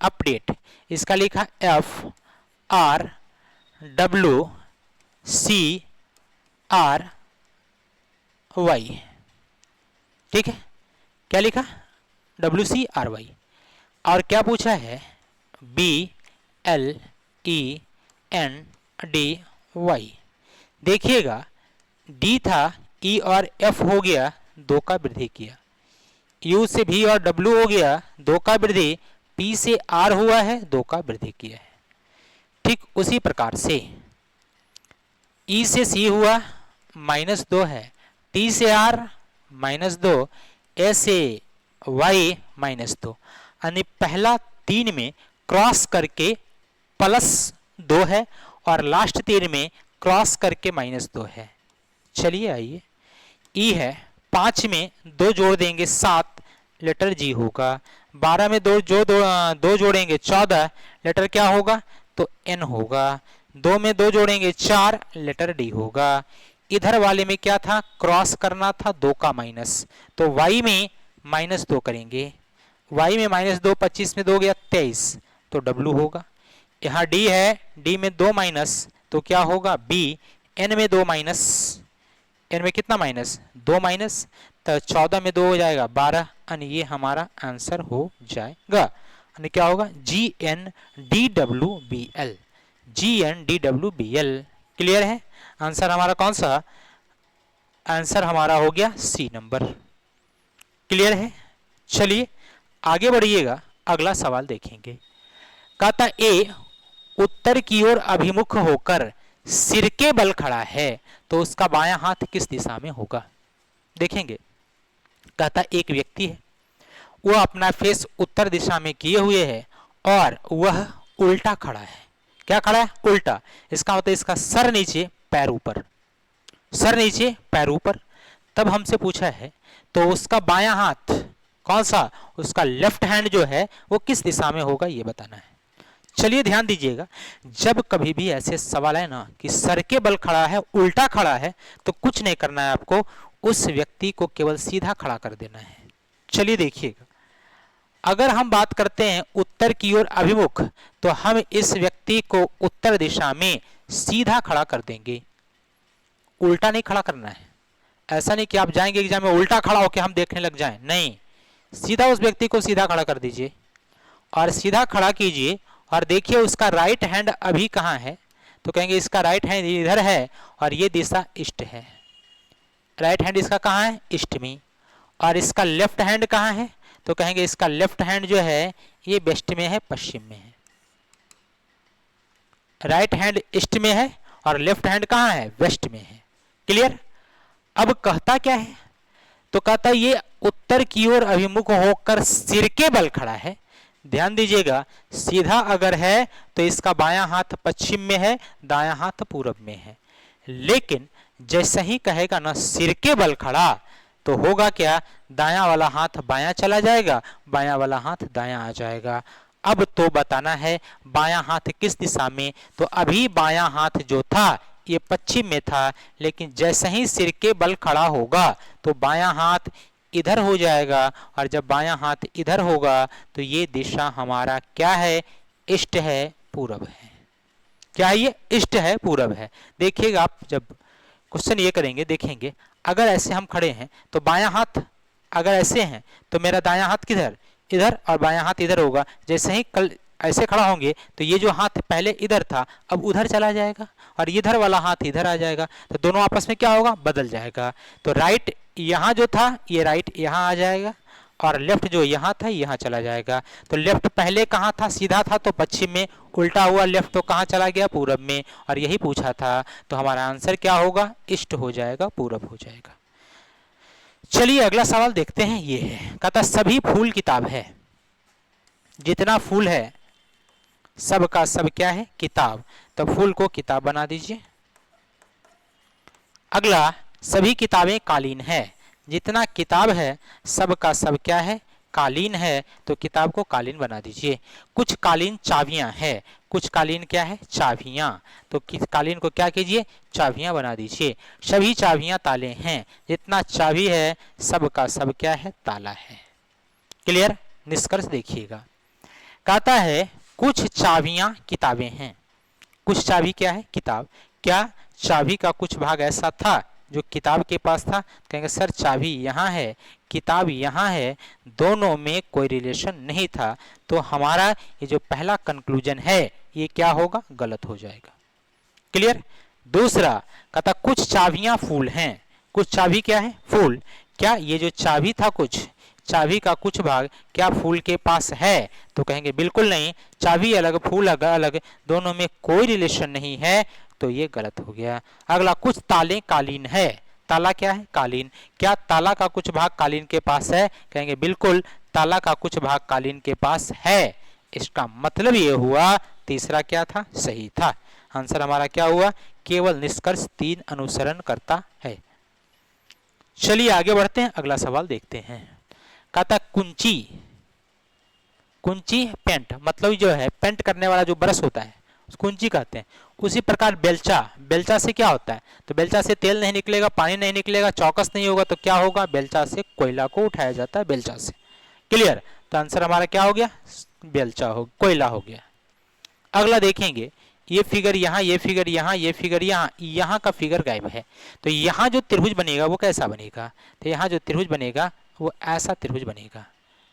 अपडेट, इसका लिखा FRWCRY। ठीक है, क्या लिखा WCRY और क्या पूछा है BLENDY। देखिएगा D था ई और एफ हो गया, 2 का वृद्धि किया। यू से भी और डब्ल्यू हो गया, 2 का वृद्धि। पी से आर हुआ है, 2 का वृद्धि किया है। ठीक उसी प्रकार से ई से सी हुआ, -2 है। टी से आर -2, ए से वाई -2, यानी पहला 3 में क्रॉस करके +2 है और लास्ट 3 में क्रॉस करके -2 है। चलिए आइए, ई है, 5 में 2 जोड़ देंगे 7, लेटर जी होगा। 12 में 2 जोड़ेंगे 14, लेटर क्या होगा? तो एन होगा। 2 में 2 जोड़ेंगे 4, लेटर डी होगा। इधर वाले में क्या था? क्रॉस करना था, 2 का माइनस, तो y में -2 करेंगे। y में -2, 25 में 2 गया 23, तो w होगा। यहाँ d है, d में 2 माइनस, तो क्या होगा? b। n में 2 माइनस, n में कितना माइनस? 2 माइनस, तो 14 में 2 हो जाएगा 12, यानी ये हमारा आंसर हो जाएगा। यानी क्या होगा? GNDWBL, GNDWBL। क्लियर है? आंसर हमारा कौन सा? आंसर हमारा हो गया सी नंबर। क्लियर है? चलिए आगे बढ़िएगा, अगला सवाल देखेंगे। कहता ए उत्तर की ओर अभिमुख होकर सिर के बल खड़ा है, तो उसका बायां हाथ किस दिशा में होगा? देखेंगे। कहता एक व्यक्ति है, वह अपना फेस उत्तर दिशा में किए हुए है और वह उल्टा खड़ा है। क्या खड़ा है? उल्टा। इसका मतलब इसका सर नीचे पैर ऊपर, सर नीचे पैर ऊपर। तब हमसे पूछा है तो उसका बायां हाथ कौन सा? उसका लेफ्ट हैंड जो है वो किस दिशा में होगा, ये बताना है। चलिए ध्यान दीजिएगा, जब कभी भी ऐसे सवाल है ना कि सर के बल खड़ा है, उल्टा खड़ा है, तो कुछ नहीं करना है आपको, उस व्यक्ति को केवल सीधा खड़ा कर देना है। चलिए देखिएगा, अगर हम बात करते हैं उत्तर की ओर अभिमुख, तो हम इस व्यक्ति को उत्तर दिशा में सीधा खड़ा कर देंगे, उल्टा नहीं खड़ा करना है। ऐसा नहीं कि आप जाएंगे एग्जाम में उल्टा खड़ा होकर हम देखने लग जाएं, नहीं, सीधा उस व्यक्ति को सीधा खड़ा कर दीजिए और सीधा खड़ा कीजिए और देखिए उसका राइट हैंड अभी कहाँ है, तो कहेंगे इसका राइट हैंड इधर है और ये दिशा ईस्ट है। राइट हैंड इसका कहाँ है? ईस्ट में। और इसका लेफ्ट हैंड कहाँ है? तो कहेंगे इसका लेफ्ट हैंड जो है ये वेस्ट में है, पश्चिम में है। राइट हैंड ईस्ट में है और लेफ्ट हैंड कहाँ है? वेस्ट में है। क्लियर? अब कहता क्या है? तो कहता ये उत्तर की ओर अभिमुख होकर सिर के बल खड़ा है। ध्यान दीजिएगा, सीधा अगर है तो इसका बायां हाथ पश्चिम में है, दायां हाथ पूरब में है। लेकिन जैसे ही कहेगा ना सिर के बल खड़ा, तो होगा क्या? दायां वाला हाथ बायां चला जाएगा, बायां वाला हाथ दायां आ जाएगा। अब तो बताना है बायां हाथ किस दिशा में। तो अभी बायां हाथ जो था ये पश्चिम में था, लेकिन जैसे ही सिर के बल खड़ा होगा तो बायां हाथ इधर हो जाएगा, और जब बायां हाथ इधर होगा तो ये दिशा हमारा क्या है? ईस्ट है, पूरब है। क्या ये? ईस्ट है, पूरब है। देखिएगा आप जब क्वेश्चन ये करेंगे, देखेंगे अगर ऐसे हम खड़े हैं तो बायां हाथ अगर ऐसे हैं तो मेरा दायां हाथ किधर? इधर, और बायां हाथ इधर होगा। जैसे ही कल ऐसे खड़ा होंगे तो ये जो हाथ पहले इधर था अब उधर चला जाएगा और इधर वाला हाथ इधर आ जाएगा, तो दोनों आपस में क्या होगा? बदल जाएगा। तो राइट यहाँ जो था ये राइट यहाँ आ जाएगा और लेफ्ट जो यहाँ था यहाँ चला जाएगा। तो लेफ्ट पहले कहाँ था? सीधा था तो पश्चिम में, उल्टा हुआ लेफ्ट तो कहाँ चला गया? पूरब में। और यही पूछा था, तो हमारा आंसर क्या होगा? ईस्ट हो जाएगा, पूरब हो जाएगा। चलिए अगला सवाल देखते हैं। ये है, कहता सभी फूल किताब है, जितना फूल है सब का सब क्या है? किताब। तो फूल को किताब बना दीजिए। अगला, सभी किताबें कालीन है, जितना किताब है सब का सब क्या है? कालीन है, तो किताब को कालीन बना दीजिए। कुछ कालीन चाबियां है, कुछ कालीन क्या है? चाबियां। तो कालीन को क्या कीजिए? चाबियां बना दीजिए। सभी चाबियां ताले हैं, जितना चाबी है सब का सब क्या है? ताला है। क्लियर? निष्कर्ष देखिएगा, कहता है कुछ चाबियां किताबें हैं। कुछ चाबी क्या है? किताब। क्या चाबी का कुछ भाग ऐसा था जो किताब के पास था? कहेंगे सर चाबी यहाँ है, किताब यहाँ है, दोनों में कोई रिलेशन नहीं था। तो हमारा ये जो पहला कंक्लूजन है ये क्या होगा? गलत हो जाएगा। क्लियर? दूसरा, कहता कुछ चाबियां फूल हैं, कुछ चाबी क्या है, फूल। क्या ये जो चाबी था, कुछ चाबी का कुछ भाग क्या फूल के पास है? तो कहेंगे बिल्कुल नहीं, चाबी अलग फूल अलग, दोनों में कोई रिलेशन नहीं है, तो ये गलत हो गया। अगला, कुछ ताले कालीन है। ताला क्या है, कालीन। क्या ताला का कुछ भाग कालीन के पास है? कहेंगे बिल्कुल, ताला का कुछ भाग कालीन के पास है। इसका मतलब ये हुआ तीसरा क्या था, सही था। आंसर हमारा क्या हुआ, केवल निष्कर्ष 3 अनुसरण करता है। चलिए आगे बढ़ते हैं, अगला सवाल देखते हैं। कहता कुंची, कुंची पेंट, मतलब जो है पेंट करने वाला जो ब्रश होता है उसको कुंची कहते हैं। उसी प्रकार बेलचा, बेलचा से क्या होता है, तो बेलचा से तेल नहीं निकलेगा, पानी नहीं निकलेगा, चौकस नहीं होगा, तो क्या होगा, बेलचा से कोयला को उठाया जाता है, बेलचा से। क्लियर, तो आंसर हमारा क्या हो गया, बेलचा हो, कोयला हो गया। अगला देखेंगे, ये फिगर यहाँ, ये फिगर यहाँ, ये फिगर यहाँ, यहाँ का फिगर गायब है, तो यहाँ जो त्रिभुज बनेगा वो कैसा बनेगा, तो यहाँ जो त्रिभुज बनेगा वो ऐसा त्रिभुज बनेगा।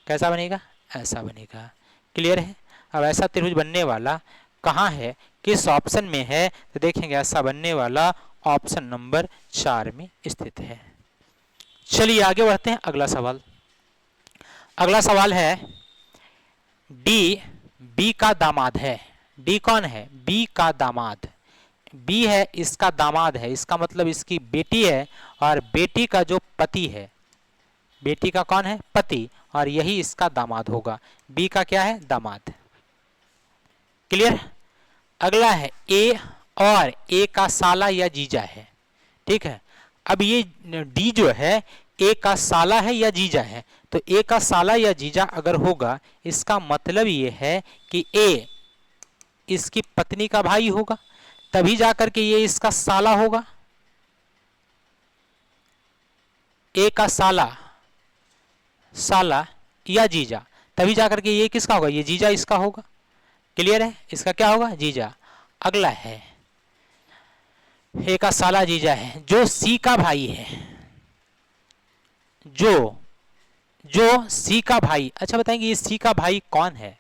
कैसा बनेगा, ऐसा बनेगा। क्लियर है। अब ऐसा त्रिभुज बनने वाला कहाँ है, किस ऑप्शन में है, तो देखेंगे ऐसा बनने वाला ऑप्शन नंबर 4 में स्थित है। चलिए आगे बढ़ते हैं, अगला सवाल। अगला सवाल है, डी बी का दामाद है। डी कौन है, बी का दामाद। बी है इसका दामाद है, इसका मतलब इसकी बेटी है, और बेटी का जो पति है, बेटी का कौन है, पति, और यही इसका दामाद होगा। बी का क्या है, दामाद। क्लियर। अगला है ए, और ए का साला या जीजा है। ठीक है। अब ये डी जो है ए का साला है या जीजा है, तो ए का साला या जीजा अगर होगा, इसका मतलब ये है कि ए इसकी पत्नी का भाई होगा, तभी जाकर के ये इसका साला होगा। ए का साला, साला या जीजा, तभी जाकर के ये किसका होगा, ये जीजा इसका होगा। क्लियर है, इसका क्या होगा, जीजा। अगला है, ए का साला जीजा है, जो सी का भाई है, जो सी का भाई। अच्छा बताएंगे ये सी का भाई कौन है,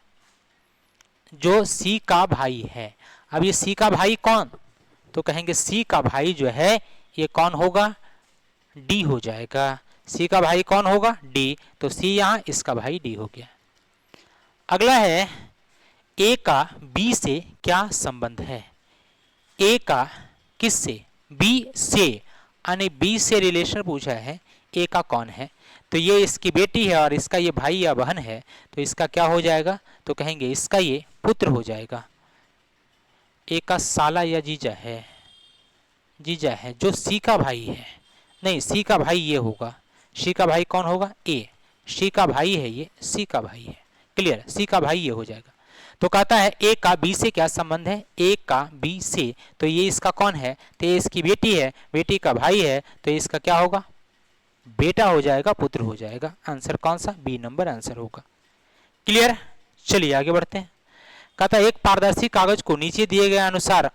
जो सी का भाई है। अब ये सी का भाई कौन, तो कहेंगे सी का भाई जो है ये कौन होगा, डी हो जाएगा। सी का भाई कौन होगा, डी, तो सी यहाँ, इसका भाई डी हो गया। अगला है, ए का बी से क्या संबंध है। ए का किस से, बी से, यानी बी से रिलेशन पूछा है, ए का कौन है, तो ये इसकी बेटी है और इसका ये भाई या बहन है, तो इसका क्या हो जाएगा, तो कहेंगे इसका ये पुत्र हो जाएगा। ए का साला या जीजा है, जीजा है, जो सी का भाई है, नहीं सी का भाई ये होगा, सी का भाई कौन होगा, ए, सी का भाई है ये, सी का भाई है। क्लियर, सी का भाई ये हो जाएगा। तो कहता है ए का बी से क्या संबंध है, ए का बी से, तो ये इसका कौन है, तो ये इसकी बेटी है, बेटी का भाई है, तो इसका क्या होगा, बेटा हो जाएगा, पुत्र हो जाएगा। आंसर कौन सा, बी नंबर आंसर होगा। क्लियर। चलिए आगे बढ़ते हैं। कहता है एक पारदर्शी कागज को नीचे दिए गए अनुसार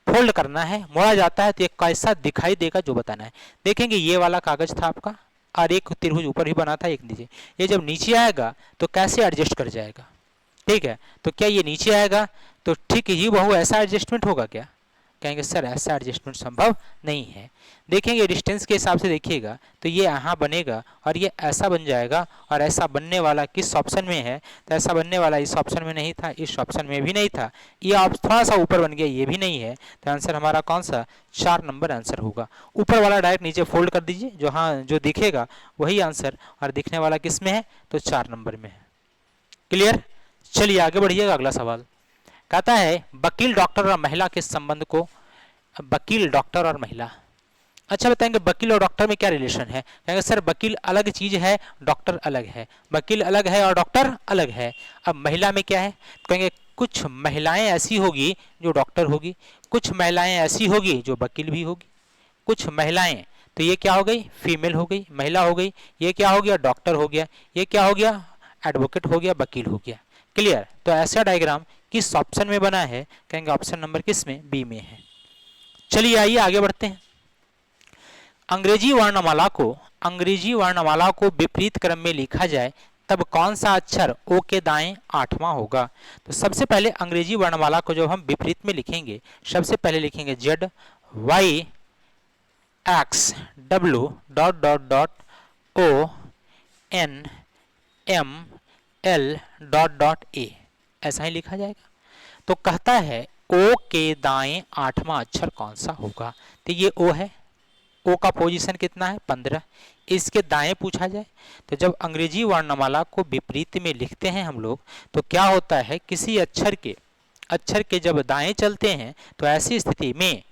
फोल्ड करना है, मोड़ा जाता है तो ये कैसा दिखाई देगा जो बताना है। देखेंगे ये वाला कागज था आपका, और एक त्रिभुज ऊपर भी बना था, एक नीचे। ये जब नीचे आएगा तो कैसे एडजस्ट कर जाएगा, ठीक है। तो क्या ये नीचे आएगा तो ठीक ही बहु ऐसा एडजस्टमेंट होगा क्या, कहेंगे सर ऐसा एडजस्टमेंट संभव नहीं है। देखेंगे डिस्टेंस के हिसाब से देखिएगा तो ये यहाँ बनेगा और ये ऐसा बन जाएगा, और ऐसा बनने वाला किस ऑप्शन में है, तो ऐसा बनने वाला इस ऑप्शन में नहीं था, इस ऑप्शन में भी नहीं था, ये थोड़ा सा ऊपर बन गया, ये भी नहीं है, तो आंसर हमारा कौन सा, 4 नंबर आंसर होगा। ऊपर वाला डायरेक्ट नीचे फोल्ड कर दीजिए, जो हाँ जो दिखेगा वही आंसर, और दिखने वाला किस में है, तो 4 नंबर में है। क्लियर। चलिए आगे बढ़िएगा, अगला सवाल कहता है वकील डॉक्टर और महिला के संबंध को, वकील डॉक्टर और महिला। अच्छा बताएंगे वकील और डॉक्टर में क्या रिलेशन है, कहेंगे सर वकील अलग चीज है, डॉक्टर अलग है, वकील अलग है और डॉक्टर अलग है। अब महिला में क्या है, कहेंगे कुछ महिलाएं ऐसी होगी जो डॉक्टर होगी, कुछ महिलाएं ऐसी होगी जो वकील भी होगी, कुछ महिलाएं, तो ये क्या हो गई, फीमेल हो गई, महिला हो गई, ये क्या हो गया, डॉक्टर हो गया, ये क्या हो गया, एडवोकेट हो गया, वकील हो गया। क्लियर। तो ऐसा डायग्राम किस ऑप्शन में बना है, कहेंगे ऑप्शन नंबर किस में, बी में है। चलिए आइए आगे बढ़ते हैं। अंग्रेजी वर्णमाला को विपरीत क्रम में लिखा जाए तब कौन सा अक्षर ओ के दाएं 8वां होगा। तो सबसे पहले अंग्रेजी वर्णमाला को जब हम विपरीत में लिखेंगे, सबसे पहले लिखेंगे Z, Y, X W dot dot dot O N M L dot dot A, ऐसा ही लिखा जाएगा। तो कहता है ओ के दाएं आठवां अक्षर कौन सा होगा। तो ये ओ है, ओ का पोजीशन कितना है 15, इसके दाएं पूछा जाए। तो जब अंग्रेजी वर्णमाला को विपरीत में लिखते हैं हम लोग तो क्या होता है, किसी अक्षर के जब दाएं चलते हैं तो ऐसी स्थिति में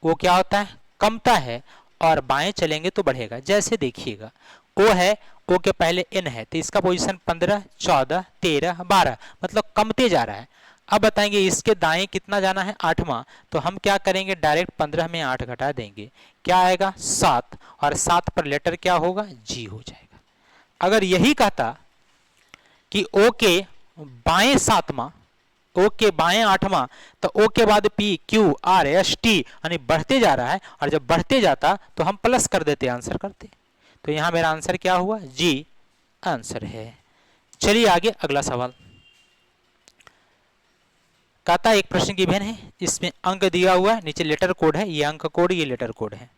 वो क्या होता है, कमता है, और बाएं चलेंगे तो बढ़ेगा। जैसे देखिएगा ओ है, ओ के पहले एन है, तो इसका पोजीशन 15, 14, 13, 12 मतलब कमते जा रहा है। अब बताएंगे इसके दाएं कितना जाना है 8वां, तो हम क्या करेंगे, डायरेक्ट 15 में 8 घटा देंगे, क्या आएगा 7, और 7 पर लेटर क्या होगा, जी हो जाएगा। अगर यही कहता कि ओ के बाएं 7वां, ओ के बाएं 8वां, तो ओ के बाद P Q R S T यानी बढ़ते जा रहा है, और जब बढ़ते जाता तो हम प्लस कर देते, आंसर करते। तो यहां मेरा आंसर क्या हुआ, जी आंसर है। चलिए आगे अगला सवाल। कहता एक प्रश्न गिवन है, इसमें अंक दिया हुआ है, नीचे लेटर कोड है, ये अंक कोड ये लेटर कोड है।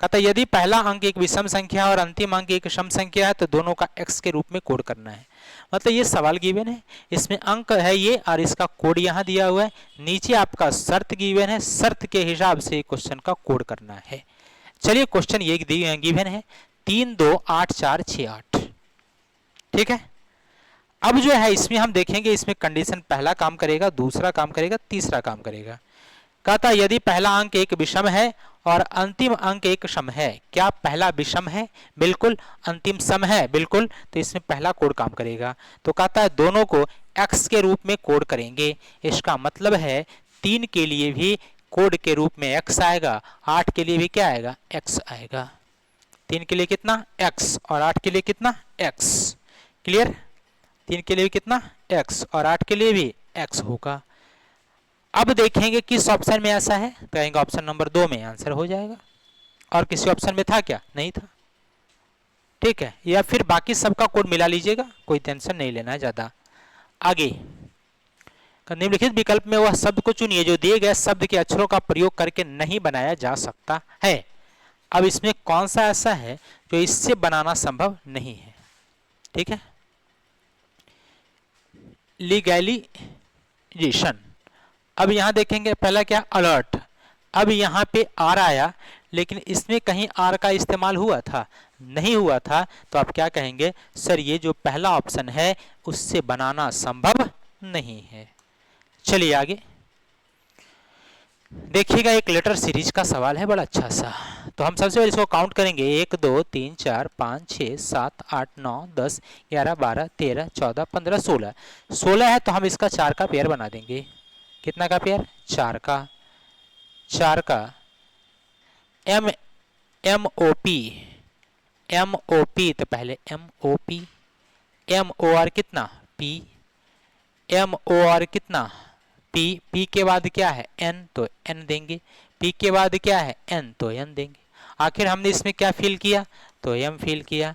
कहता यदि पहला अंक एक विषम संख्या और अंतिम अंक एक सम संख्या है तो दोनों का x के रूप में कोड करना है। मतलब ये सवाल गिवन है, इसमें अंक है ये और इसका कोड यहाँ दिया हुआ है, नीचे आपका शर्त गिवन है, शर्त के हिसाब से क्वेश्चन का कोड करना है। चलिए क्वेश्चन ये गिवन है 3 2 8 4 6 8, ठीक है। अब जो है इसमें हम देखेंगे, इसमें कंडीशन पहला काम करेगा, दूसरा काम करेगा, तीसरा काम करेगा। कहता यदि पहला अंक एक विषम है और अंतिम अंक एक सम है, क्या पहला विषम है, बिल्कुल, अंतिम सम है, बिल्कुल, तो इसमें पहला कोड काम करेगा। तो कहता है दोनों को x के रूप में कोड करेंगे, इसका मतलब है 3 के लिए भी कोड के रूप में x आएगा, 8 के लिए भी क्या आएगा, x आएगा। 3 के लिए कितना x और 8 के लिए कितना x, क्लियर। 3 के लिए कितना x और 8 के लिए भी x होगा। अब देखेंगे किस ऑप्शन में ऐसा है, तो कहेंगे ऑप्शन नंबर 2 में आंसर हो जाएगा। और किसी ऑप्शन में था क्या, नहीं था, ठीक है। या फिर बाकी सबका कोड मिला लीजिएगा, कोई टेंशन नहीं लेना है ज्यादा। आगे निम्नलिखित विकल्प में वह शब्द को चुनिए जो दिए गए शब्द के अक्षरों का प्रयोग करके नहीं बनाया जा सकता है। अब इसमें कौन सा ऐसा है जो इससे बनाना संभव नहीं है, ठीक है। लीगैलिजेशन, अब यहां देखेंगे पहला क्या, अलर्ट। अब यहां पे आर आया, लेकिन इसमें कहीं आर का इस्तेमाल हुआ था, नहीं हुआ था, तो आप क्या कहेंगे, सर ये जो पहला ऑप्शन है उससे बनाना संभव नहीं है। चलिए आगे देखिएगा, एक लेटर सीरीज का सवाल है, बड़ा अच्छा सा। तो हम सबसे पहले इसको काउंट करेंगे, 1 2 3 4 5 6 7 8 9 10 11 12 13 14 15 16 16 है, तो हम इसका 4 का पेयर बना देंगे। कितना का पेयर, 4 का एम एम ओ पी, तो पहले M O P, M O R कितना पी, एम ओ आर कितना पी, पी के बाद क्या है एन, तो एन देंगे, पी के बाद क्या है एन, तो एन देंगे। आखिर हमने इसमें क्या फिल किया, तो एम फिल किया,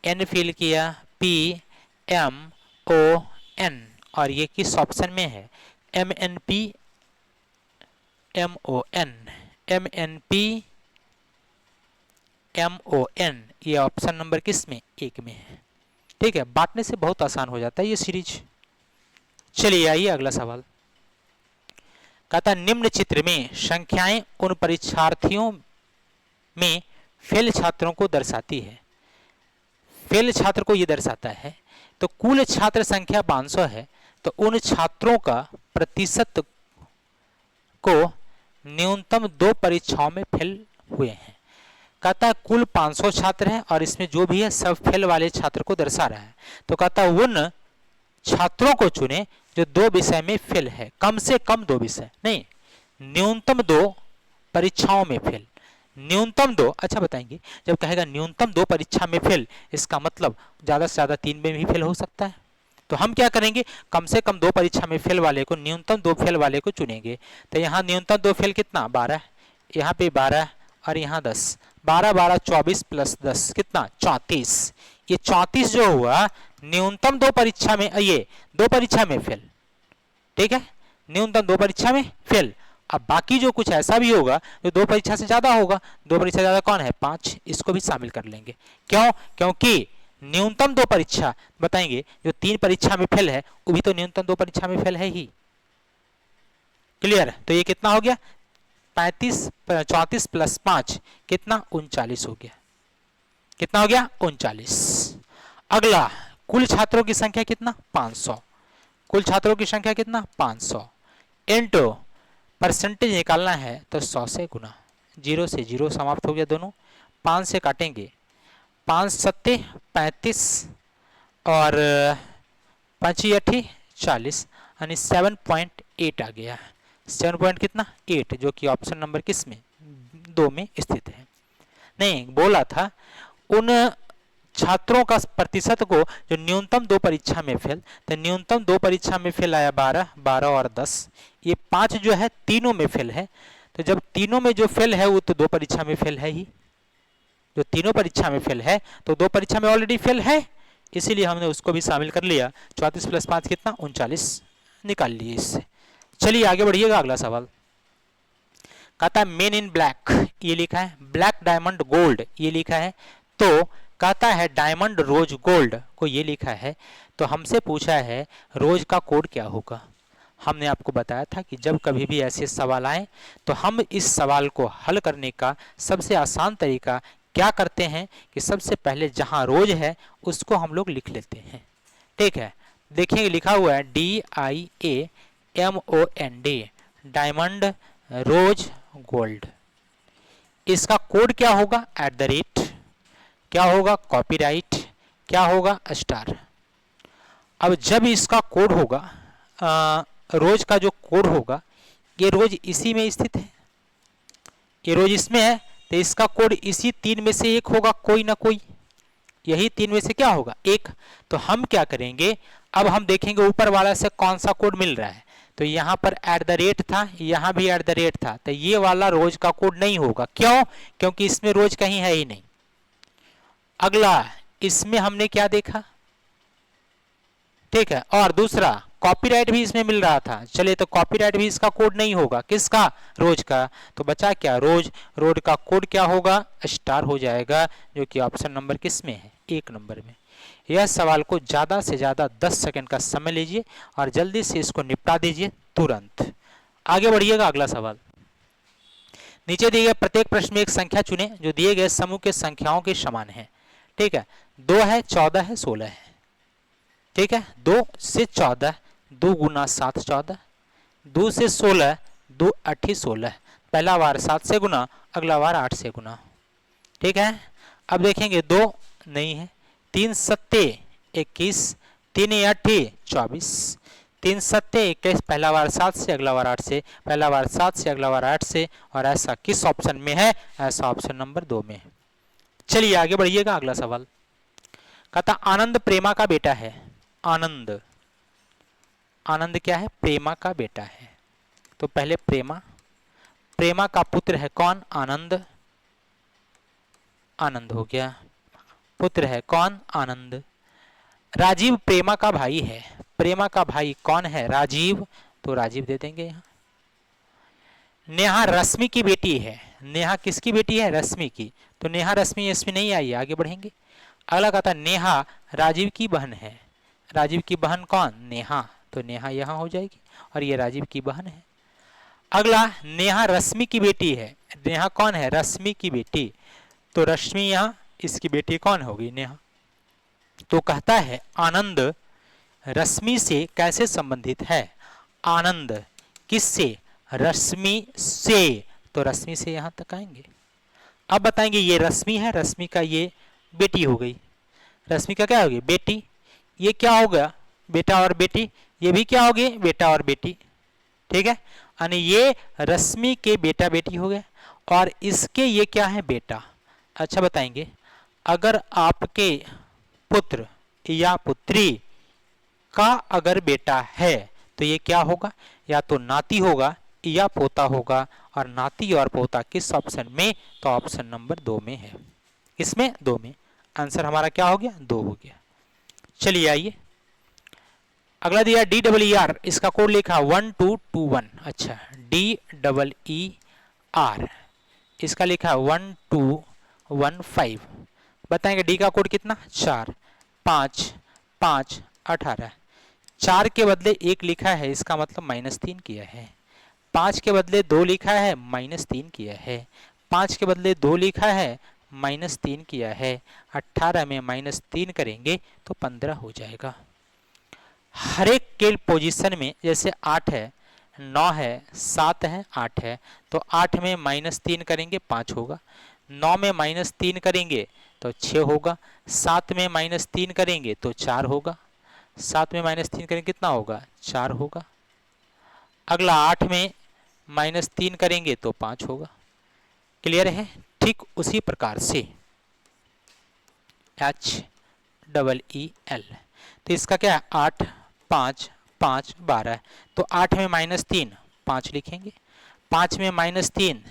एन फिल किया, पी एम ओ एन, और ये किस ऑप्शन में है, M N P M O N, M N P M O N, ये ऑप्शन नंबर किस में, 1 में है, ठीक है। बांटने से बहुत आसान हो जाता है ये सीरीज। चलिए आइए अगला सवाल। कहता निम्न चित्र में संख्याएं उन परीक्षार्थियों में फेल छात्रों को दर्शाती है। फेल छात्र को ये दर्शाता है, तो कुल छात्र संख्या 500 है, तो उन छात्रों का प्रतिशत को न्यूनतम 2 परीक्षाओं में फेल हुए हैं। कहता है कुल 500 छात्र हैं और इसमें जो भी है सब फेल वाले छात्र को दर्शा रहा है। तो कहता है उन छात्रों को चुने जो 2 विषय में फेल है, कम से कम 2 विषय नहीं, न्यूनतम 2 परीक्षाओं में फेल, न्यूनतम 2। अच्छा बताएंगे, जब कहेगा न्यूनतम 2 परीक्षा में फेल, इसका मतलब ज्यादा से ज्यादा 3 में भी फेल हो सकता है। तो हम क्या करेंगे, कम से कम 2 परीक्षा में फेल वाले को, न्यूनतम 2 फेल वाले को चुनेंगे। तो यहाँ न्यूनतम 2 फेल कितना 12, यहाँ पे 12 और यहाँ 10, 12 12 24 प्लस 10 कितना 34। ये 34 जो हुआ न्यूनतम 2 परीक्षा में, ये 2 परीक्षा में फेल, ठीक है, न्यूनतम 2 परीक्षा में फेल। अब बाकी जो कुछ ऐसा भी होगा जो 2 परीक्षा से ज़्यादा होगा, 2 परीक्षा ज़्यादा कौन है 5, इसको भी शामिल कर लेंगे। क्यों? क्योंकि न्यूनतम 2 परीक्षा बताएंगे, जो 3 परीक्षा में फेल है वो भी तो न्यूनतम 2 परीक्षा में फेल है ही। क्लियर? तो ये कितना हो गया 34 प्लस 5 कितना 39 हो गया। कितना हो गया 39। अगला कुल छात्रों की संख्या कितना 500, कुल छात्रों की संख्या कितना 500 इंटू परसेंटेज निकालना है तो 100 से गुना, 0 से 0 समाप्त हो गया दोनों, 5 से काटेंगे 5 सत्ते 35 और 5 अठी 40 यानी 7.8 आ गया। 7 पॉइंट कितना 8, जो कि ऑप्शन नंबर किस में 2 में स्थित है। नहीं बोला था उन छात्रों का प्रतिशत को जो न्यूनतम 2 परीक्षा में फेल, तो न्यूनतम 2 परीक्षा में फेल आया 12, 12 और 10, ये 5 जो है तीनों में फेल है। तो जब तीनों में जो फेल है वो तो 2 परीक्षा में फेल है ही, जो तीनों परीक्षा में फेल है तो 2 परीक्षा में ऑलरेडी फेल है, इसीलिए हमने उसको भी शामिल कर लिया। 34 प्लस 5 कितना 39 निकाल लिए इससे। चलिए आगे बढ़िएगा, अगला सवाल कहता है मेन इन ब्लैक, ये लिखा है, ब्लैक डायमंड गोल्ड ये लिखा है, तो कहता है डायमंड रोज गोल्ड को ये लिखा है, तो हमसे पूछा है रोज का कोड क्या होगा। हमने आपको बताया था कि जब कभी भी ऐसे सवाल आए तो हम इस सवाल को हल करने का सबसे आसान तरीका क्या करते हैं कि सबसे पहले जहां रोज है उसको हम लोग लिख लेते हैं। ठीक है, देखिए लिखा हुआ है DIAMOND डायमंड रोज गोल्ड। इसका कोड क्या होगा @ क्या होगा कॉपीराइट, क्या होगा स्टार। अब जब इसका कोड होगा रोज का जो कोड होगा, ये रोज इसी में स्थित है, ये रोज इसमें है, तो इसका कोड इसी 3 में से एक होगा, कोई ना कोई, यही 3 में से क्या होगा एक। तो हम क्या करेंगे, अब हम देखेंगे ऊपर वाला से कौन सा कोड मिल रहा है, तो यहाँ पर @ था, यहाँ भी @ था, तो ये वाला रोज का कोड नहीं होगा। क्यों? क्योंकि इसमें रोज कहीं है ही नहीं। अगला इसमें हमने क्या देखा, ठीक है, और दूसरा कॉपीराइट भी इसमें मिल रहा था, चलिए तो कॉपीराइट भी इसका कोड नहीं होगा, किसका रोज का, तो बचा क्या रोज, रोज का कोड क्या होगा स्टार हो जाएगा, जो कि ऑप्शन नंबर किस में है 1 नंबर में। यह सवाल को ज़्यादा से ज़्यादा 10 सेकंड का समय लीजिए और जल्दी से इसको निपटा दीजिए तुरंत। आगे बढ़िएगा, अगला सवाल नीचे दिए गए प्रत्येक प्रश्न में एक संख्या चुने जो दिए गए समूह के संख्याओं के समान है। ठीक है, 2 है, 14 है, 16 है। ठीक है, 2 से 14, 2 गुना 7 14, 2 से 16, 2 8 16, पहला बार 7 से गुना, अगला बार 8 से गुना। ठीक है, अब देखेंगे 2 नहीं है, 3 सत्ते 21, 3 8 24, 3 सत्ते 21, पहला बार 7 से अगला बार 8 से, पहला बार 7 से अगला बार 8 से, और ऐसा किस ऑप्शन में है, ऐसा ऑप्शन नंबर 2 में है। चलिए आगे बढ़िएगा, अगला सवाल कहता आनंद प्रेमा का बेटा है। आनंद, आनंद क्या है प्रेमा का बेटा है, तो पहले प्रेमा, प्रेमा का पुत्र है कौन आनंद, आनंद हो गया, पुत्र है कौन आनंद। राजीव प्रेमा का भाई है, प्रेमा का भाई कौन है राजीव, तो राजीव दे देंगे यहाँ। नेहा रश्मि की बेटी है, नेहा किसकी बेटी है रश्मि की, तो नेहा रश्मि इसमें नहीं आई, आगे बढ़ेंगे। अगला कहता नेहा राजीव की बहन है, राजीव की बहन कौन नेहा, तो नेहा यहाँ हो जाएगी, और ये राजीव की बहन है। अगला नेहा रश्मि की बेटी है, नेहा कौन है रश्मि की बेटी, तो रश्मि यहाँ इसकी बेटी कौन होगी नेहा। तो कहता है आनंद रश्मि से कैसे संबंधित है, आनंद किससे रश्मि से, तो रश्मि से यहां तक आएंगे। अब बताएंगे ये रश्मि है, रश्मि का ये बेटी हो गई, रश्मि का क्या होगी बेटी, ये क्या होगा बेटा और बेटी, ये भी क्या होगी बेटा और बेटी। ठीक है, यानी ये रश्मि के बेटा बेटी हो गए, और इसके ये क्या है बेटा। अच्छा बताएंगे अगर आपके पुत्र या पुत्री का अगर बेटा है तो ये क्या होगा, या तो नाती होगा या पोता होगा, और नाती और पोता किस ऑप्शन में, तो ऑप्शन नंबर 2 में है, इसमें 2 में आंसर हमारा क्या हो गया 2 हो गया। चलिए आइए अगला दिया DEER, इसका कोड लिखा 1221। अच्छा, DEER इसका लिखा 1215। बताएंगे डी का कोड कितना, 4, 5, 5, 18। 4 के बदले 1 लिखा है, इसका मतलब -3 किया है। 5 के बदले 2 लिखा है, -3 किया है। 5 के बदले 2 लिखा है, -3 किया है। 18 में -3 करेंगे तो 15 हो जाएगा। हर एक के पोजीशन में, जैसे 8 है, 9 है, 7 है, 8 है, तो 8 में -3 करेंगे 5 होगा। 9 में -3 करेंगे तो 6 होगा। 7 में -3 करेंगे तो 4 होगा। 7 में -3 करेंगे कितना होगा, 4 होगा। अगला 8 में -3 करेंगे तो 5 होगा। क्लियर है। ठीक उसी प्रकार से HEEL, तो इसका क्या है, 8, 5, 5, 12। तो 8 में -3 5 लिखेंगे। 5 में -3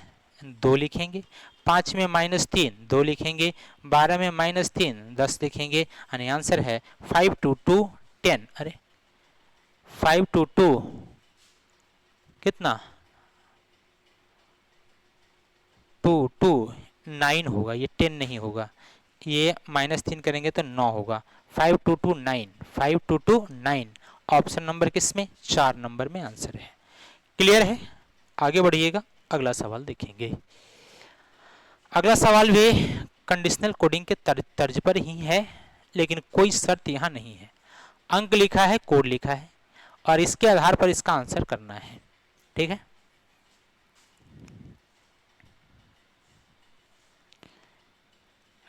2 लिखेंगे। 5 में -3 2 लिखेंगे। 12 में -3 10 लिखेंगे। यानी आंसर है 5 2 2 10। अरे 5 2 2 कितना, 2 2 9 होगा। ये 10 नहीं होगा, ये -3 करेंगे तो 9 होगा। 5 2 2 9, 5 2 2 9। ऑप्शन नंबर किसमें, 4 नंबर में आंसर है। क्लियर है। आगे बढ़िएगा, अगला सवाल देखेंगे। अगला सवाल भी कंडीशनल कोडिंग के तर्ज पर ही है, लेकिन कोई शर्त यहाँ नहीं है। अंक लिखा है, कोड लिखा है, और इसके आधार पर इसका आंसर करना है। ठीक है।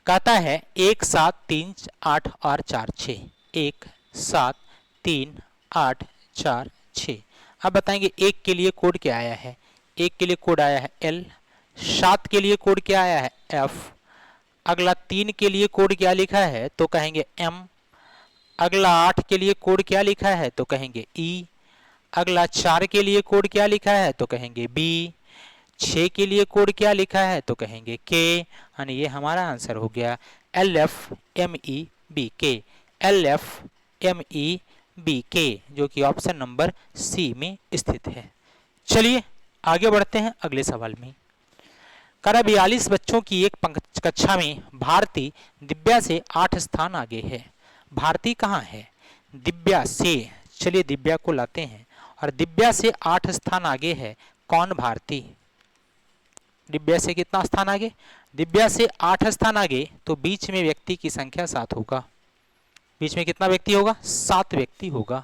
कहता है 1 7 3 8 और 4 6। 1 7 3 8 4 6। अब बताएंगे 1 के लिए कोड क्या आया है। 1 के लिए कोड आया है L। 7 के लिए कोड क्या आया है, F। अगला 3 के लिए कोड क्या लिखा है, तो कहेंगे M। अगला 8 के लिए कोड क्या लिखा है, तो कहेंगे E। अगला 4 के लिए कोड क्या लिखा है, तो कहेंगे B। 6 के लिए कोड क्या लिखा है, तो कहेंगे K। यानी ये हमारा आंसर हो गया LFMEBK। LFMEBK जो कि ऑप्शन नंबर सी में स्थित है। चलिए आगे बढ़ते हैं अगले सवाल में। करा 42 बच्चों की एक कक्षा में भारती दिव्या से 8 स्थान आगे है। भारती कहाँ है, दिव्या से। चलिए दिव्या को लाते हैं, और दिव्या से 8 स्थान आगे है कौन, भारती। दिव्या से कितना स्थान आगे, दिव्या से 8 स्थान आगे, तो बीच में व्यक्ति की संख्या 7 होगा। बीच में कितना व्यक्ति होगा, 7 व्यक्ति होगा।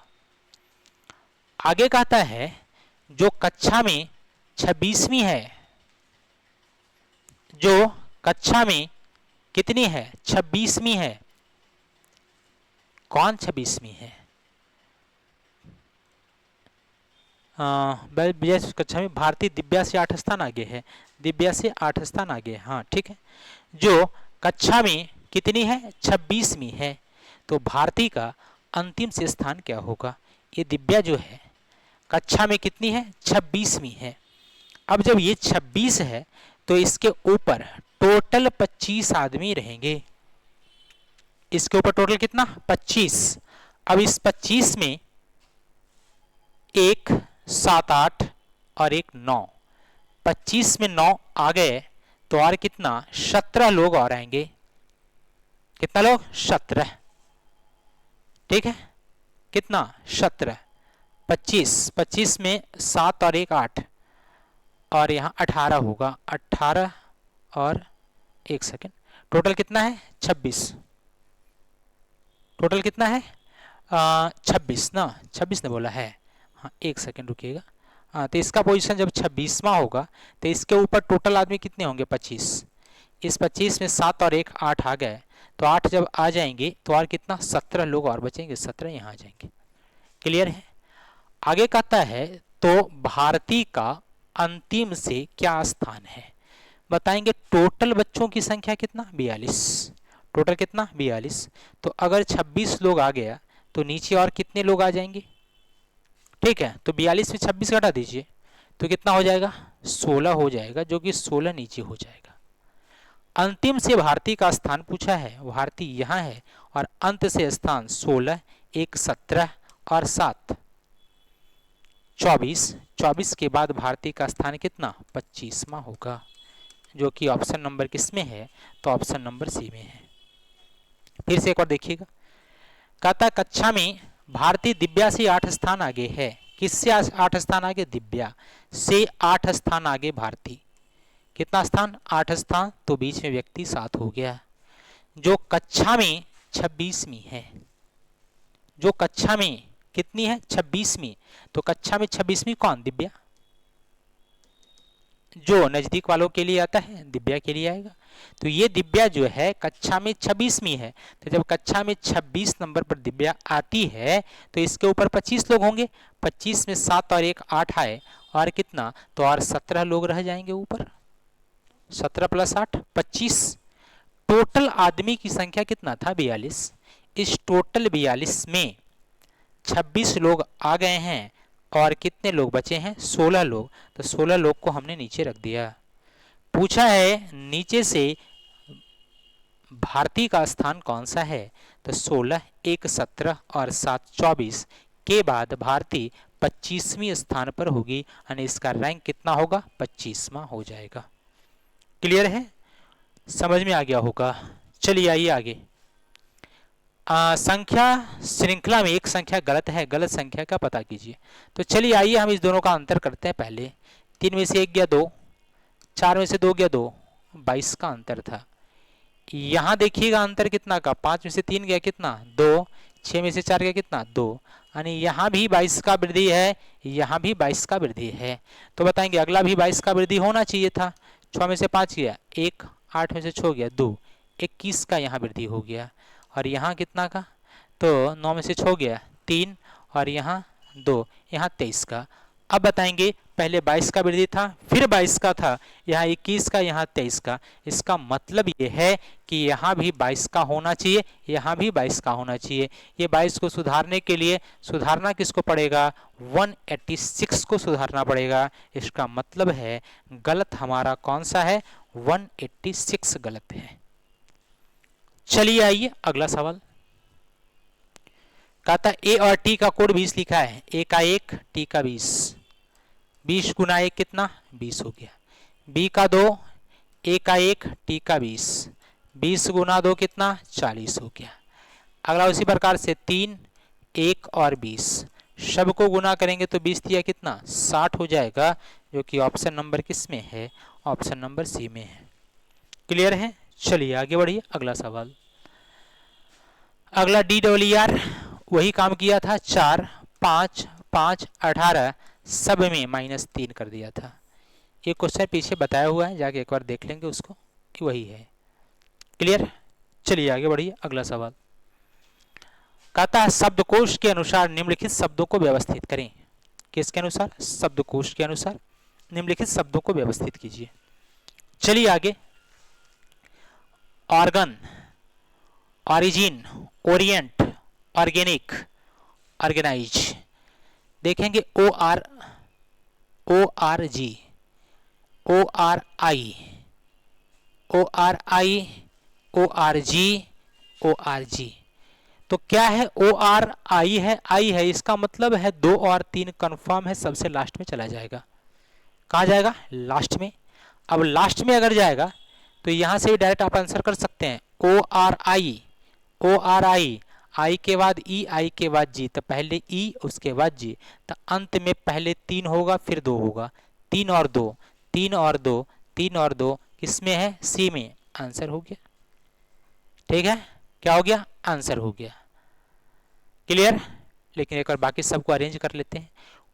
आगे कहता है जो कक्षा में 26वीं है, जो कक्षा में कितनी है, 26वीं है। कौन 26वीं है, कक्षा में भारती दिव्या से 8 स्थान आगे है। दिव्या से 8 स्थान आगे, हाँ ठीक है। जो कक्षा में कितनी है, 26वीं है, तो भारती का अंतिम से स्थान क्या होगा। ये दिव्या जो है कक्षा में कितनी है, 26वीं है। अब जब ये 26 है तो इसके ऊपर टोटल 25 आदमी रहेंगे। इसके ऊपर टोटल कितना, 25। अब इस 25 में 1 7 8 और 1 9। 25 में 9 आ गए तो और कितना, 17 लोग और आएंगे। कितना लोग, 17। ठीक है, कितना, 17। 25 में 7 और 1 8, और यहाँ 18 होगा। 18 और 1 सेकेंड, टोटल कितना है, 26। टोटल कितना है, 26 ना, 26 ने बोला है। हाँ 1 सेकेंड रुकिएगा। हाँ तो इसका पोजीशन जब 26वां होगा तो इसके ऊपर टोटल आदमी कितने होंगे, 25। इस 25 में 7 और 1 8 आ गए, तो 8 जब आ जाएंगे तो और कितना, 17 लोग और बचेंगे। 17 यहाँ आ जाएंगे। क्लियर है। आगे कहता है तो भारती का अंतिम से क्या स्थान है। बताएंगे टोटल बच्चों की संख्या कितना, 42। टोटल कितना, 42। तो अगर 26 लोग आ गया तो नीचे और कितने लोग आ जाएंगे। ठीक है, तो 42 में 26 घटा दीजिए तो कितना हो जाएगा, 16 हो जाएगा, जो कि 16 नीचे हो जाएगा। अंतिम से भारती का स्थान पूछा है, भारती यहाँ है, और अंत से स्थान 16, 1 17 और 7 24, 24 के बाद भारती का स्थान कितना 25वां होगा, जो कि ऑप्शन नंबर किस में है, तो ऑप्शन नंबर सी में है। फिर से एक बार देखिएगा, कहता कक्षा में भारती दिव्या से 8 स्थान आगे है। किससे 8 स्थान आगे, दिव्या से 8 स्थान आगे भारती। कितना स्थान, 8 स्थान, तो बीच में व्यक्ति 7 हो गया। जो कक्षा में 26वीं है, जो कक्षा में कितनी है 26वीं, तो कक्षा में 26वीं कौन, दिव्या। जो नजदीक वालों के लिए आता है दिव्या के लिए आएगा। तो ये दिव्या जो है कक्षा में 26वीं है, तो जब कक्षा में 26 नंबर पर दिव्या आती है तो इसके ऊपर 25 लोग होंगे। 25 में 7 और 1 8 आए, और कितना, तो और 17 लोग रह जाएंगे ऊपर। 17 + 8 25। टोटल आदमी की संख्या कितना था, 42। इस टोटल 42 में 26 लोग आ गए हैं, और कितने लोग बचे हैं, 16 लोग। तो 16 लोग को हमने नीचे रख दिया। पूछा है नीचे से भारती का स्थान कौन सा है, तो 16 1 17 और 7 24 के बाद भारती 25वीं स्थान पर होगी, यानी इसका रैंक कितना होगा, 25वां हो जाएगा। क्लियर है, समझ में आ गया होगा। चलिए आइए आगे। संख्या श्रृंखला में एक संख्या गलत है, गलत संख्या का पता कीजिए। तो चलिए आइए हम इस दोनों का अंतर करते हैं। पहले 3 में से 1 गया 2, 4 में से 2 गया 2, 22 का अंतर था। यहाँ देखिएगा अंतर कितना का, 5 में से 3 गया कितना 2, 6 में से 4 गया कितना 2, यानी यहाँ भी 22 का वृद्धि है, यहाँ भी 22 का वृद्धि है। तो बताएंगे अगला भी 22 का वृद्धि होना चाहिए था। 6 में से 5 गया 1, 8 में से 6 गया 2, 21 का यहाँ वृद्धि हो गया। और यहाँ कितना का, तो 9 में से 6 गया 3, और यहाँ 2, यहाँ 23 का। अब बताएंगे पहले 22 का वृद्धि था, फिर 22 का था, यहाँ 21 का, यहाँ 23 का। इसका मतलब ये है कि यहाँ भी 22 का होना चाहिए, यहाँ भी 22 का होना चाहिए। ये 22 को सुधारने के लिए सुधारना किसको पड़ेगा, 186 को सुधारना पड़ेगा। इसका मतलब है गलत हमारा कौन सा है, 186 गलत है। चलिए आइए अगला सवाल। कहता ए और टी का कोड 20 लिखा है, ए का 1 टी का 20, 20 गुना 1 कितना 20 हो गया। बी का 2 ए का 1 टी का 20, 20 गुना 2 कितना 40 हो गया। अगला उसी प्रकार से 3 1 और 20, सबको गुना करेंगे तो 20 दिया कितना 60 हो जाएगा, जो कि ऑप्शन नंबर किस में है, ऑप्शन नंबर सी में है। क्लियर है, चलिए आगे बढ़िए अगला सवाल। अगला DWR वही काम किया था, 4 5 5 18 सब में -3 कर दिया था। ये क्वेश्चन पीछे बताया हुआ है, जाके एक बार देख लेंगे उसको कि वही है। क्लियर, चलिए आगे बढ़िए अगला सवाल। कहता है शब्दकोश के अनुसार निम्नलिखित शब्दों को व्यवस्थित करें। किसके अनुसार, शब्दकोश के अनुसार निम्नलिखित शब्दों को व्यवस्थित कीजिए। चलिए आगे। Organ, origin, orient, organic, organise. देखेंगे O R G, O R I, O R I, O R G, O R G. तो क्या है, ओ आर आई है, आई है, इसका मतलब है 2 और 3 कंफर्म है, सबसे लास्ट में चला जाएगा। कहाँ जाएगा, लास्ट में। अब लास्ट में अगर जाएगा तो यहां से भी डायरेक्ट आप आंसर कर सकते हैं, ओ आर आई, ओ आर आई, आई के बाद ई, आई के बाद जी, तो पहले ई उसके बाद जी, तो अंत में पहले 3 होगा फिर 2 होगा, 3 और 2, 3 और 2, 3 और 2 किसमें है, सी में। आंसर हो गया। ठीक है, क्या हो गया, आंसर हो गया। क्लियर, लेकिन एक बार बाकी सबको अरेंज कर लेते हैं।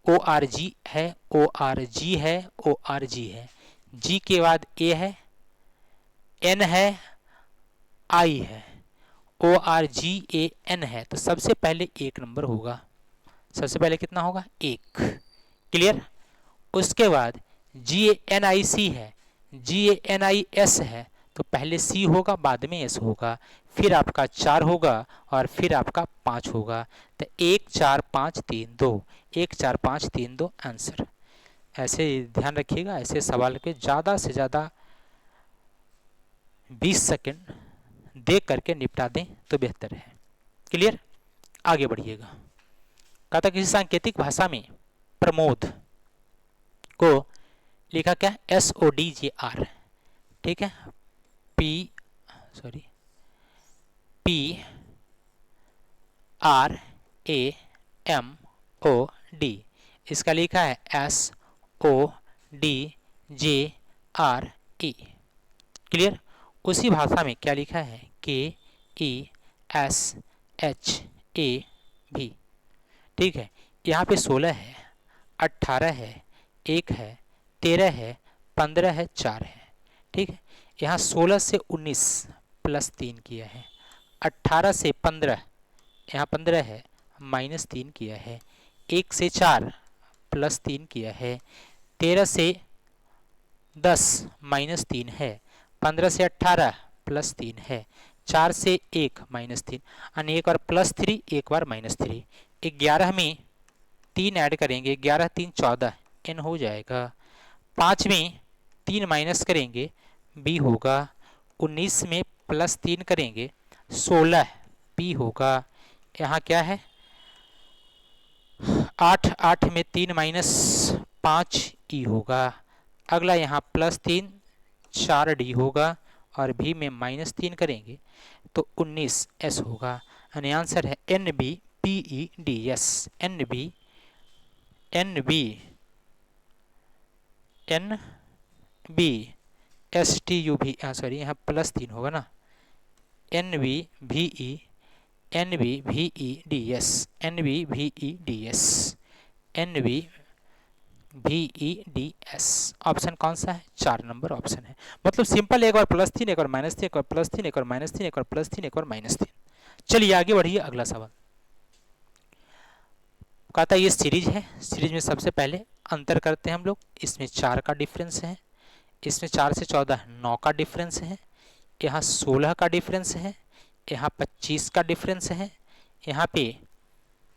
ओ आर जी है, ओ आर जी है, ओ आर जी है, जी के बाद ए है, एन है, आई है, ओ आर जी ए एन है, तो सबसे पहले 1 नंबर होगा। सबसे पहले कितना होगा, 1। क्लियर, उसके बाद जी ए एन आई सी है, जी ए एन आई एस है, तो पहले सी होगा बाद में एस होगा, फिर आपका 4 होगा और फिर आपका 5 होगा। तो 1 4 5 3 2, 1 4 5 3 2 आंसर। ऐसे ध्यान रखिएगा, ऐसे सवाल के ज़्यादा से ज़्यादा 20 सेकंड देख करके निपटा दें तो बेहतर है। क्लियर, आगे बढ़िएगा। कहा था किसी सांकेतिक भाषा में प्रमोद को लिखा क्या, SODJR, ठीक है, PRAMOD, इसका लिखा है SODJRE। क्लियर। उसी भाषा में क्या लिखा है, KESHAV, ठीक है। यहाँ पे 16 है, 18 है, 1 है, 13 है, 15 है, 4 है, ठीक है। यहाँ 16 से 19 प्लस 3 किया है, 18 से 15 यहाँ 15 है माइनस 3 किया है, 1 से 4 प्लस 3 किया है, 13 से 10 माइनस 3 है, 15 से 18 प्लस 3 है, 4 से 1 माइनस 3, यानी एक बार प्लस 3 एक बार माइनस 3, 11 में 3 ऐड करेंगे, 11 3 14 n हो जाएगा, 5 में 3 माइनस करेंगे b होगा, 19 में प्लस 3 करेंगे 16 p होगा, यहाँ क्या है 8, 8 में 3 माइनस 5 e होगा, अगला यहाँ प्लस 3 4 d होगा, और b में माइनस 3 करेंगे तो 19 s होगा, यानी आंसर है NBPEDS, NBSTUV, सॉरी यहाँ प्लस 3 होगा ना, NBVEDS, ऑप्शन कौन सा है, 4 नंबर ऑप्शन है। मतलब सिंपल, एक बार प्लस 3 एक बार माइनस 3 एक बार प्लस 3 एक बार माइनस 3 एक बार प्लस 3 एक बार माइनस 3। चलिए आगे बढ़िए, अगला सवाल कहता है ये सीरीज है, सीरीज में सबसे पहले अंतर करते हैं हम लोग, इसमें 4 का डिफरेंस है, इसमें 4 से 14 9 का डिफरेंस है, यहाँ 16 का डिफरेंस है, यहाँ 25 का डिफरेंस है, यहाँ पे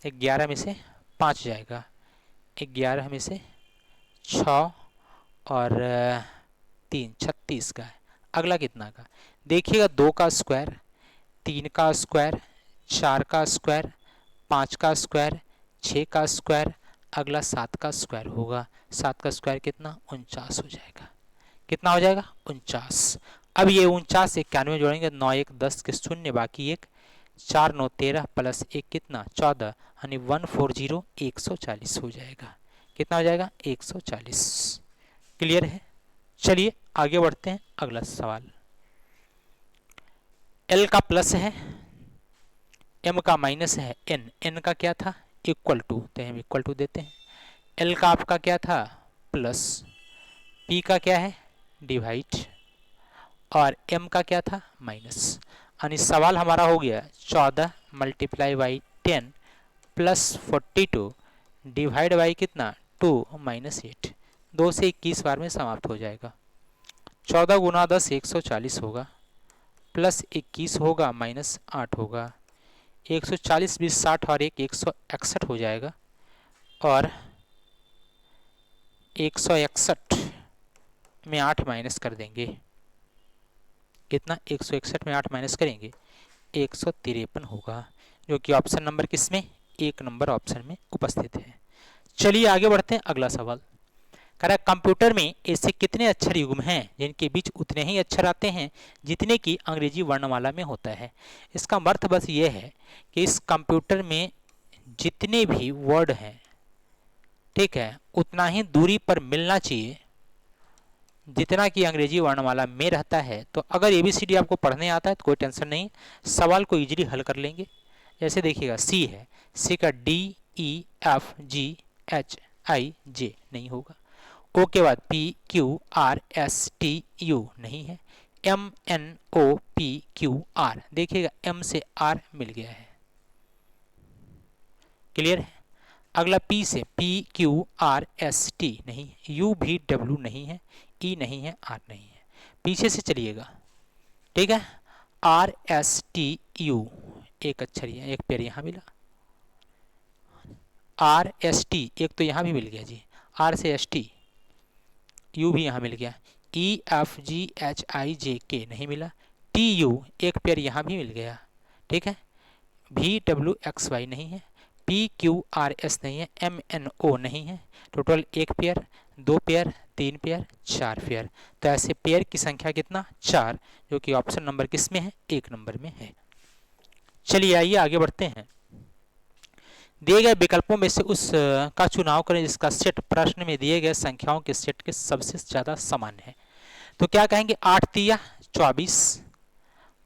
11 में से 5 जाएगा, 11 में से 6 और 3 36 का है। अगला कितना का देखिएगा, 2 का स्क्वायर, 3 का स्क्वायर, 4 का स्क्वायर, 5 का स्क्वायर, 6 का स्क्वायर, अगला 7 का स्क्वायर होगा, 7 का स्क्वायर कितना 49 हो जाएगा, कितना हो जाएगा 49। अब ये 49 91 जोड़ेंगे, 9 1 10 के 0 बाकी 1, 4 9 13 प्लस 1 कितना 14, यानी 140 140 हो जाएगा, कितना हो जाएगा 140। क्लियर है। चलिए आगे बढ़ते हैं, अगला सवाल, L का प्लस है, M का माइनस है, N का क्या था इक्वल टू, तो हम इक्वल टू देते हैं, L का आपका क्या था प्लस, P का क्या है डिवाइड, और M का क्या था माइनस, यानी सवाल हमारा हो गया 14 multiply by 10 plus 42 divide by कितना 2 माइनस 8, 2 से 21 बार में समाप्त हो जाएगा, 14 गुना 10 140 होगा, प्लस 21 होगा माइनस 8 होगा, 140 20 60 और 1 161 हो जाएगा, और 161 में 8 माइनस कर देंगे, कितना 161 में 8 माइनस करेंगे 153 होगा, जो कि ऑप्शन नंबर किसमें 1 नंबर ऑप्शन में उपस्थित है। चलिए आगे बढ़ते हैं, अगला सवाल कह रहा है कंप्यूटर में ऐसे कितने अक्षर युग्म हैं जिनके बीच उतने ही अक्षर आते हैं जितने की अंग्रेजी वर्णमाला में होता है। इसका अर्थ बस ये है कि इस कंप्यूटर में जितने भी वर्ड हैं, ठीक है, उतना ही दूरी पर मिलना चाहिए जितना कि अंग्रेजी वर्णमाला में रहता है। तो अगर ABCD आपको पढ़ने आता है तो कोई टेंशन नहीं, सवाल को इजीली हल कर लेंगे। जैसे देखिएगा C है, C का DEFGHIJ नहीं होगा, O के बाद PQRSTU नहीं है, MNOPQR, देखिएगा M से R मिल गया है, क्लियर है। अगला P से PQRST नहीं है, UVW नहीं है, E नहीं है, R नहीं है। पीछे से चलिएगा, ठीक है, RSTU एक अक्षर है, एक पेड़ यहाँ मिला, RST एक तो यहाँ भी मिल गया जी, R से ST, U भी यहाँ मिल गया, EFGHIJK नहीं मिला, TU एक पेयर यहाँ भी मिल गया, ठीक है, VWXY नहीं है, PQRS नहीं है, MNO नहीं है। Total 1 pair, 2 pair, 3 pair, 4 pair. तो ऐसे पेयर की संख्या कितना 4, जो कि ऑप्शन नंबर किस में है 1 नंबर में है। चलिए आइए आगे बढ़ते हैं। दिए गए विकल्पों में से उस का चुनाव करें जिसका सेट प्रश्न में दिए गए संख्याओं के सेट के सबसे ज़्यादा समान है। तो क्या कहेंगे 8 तिया 24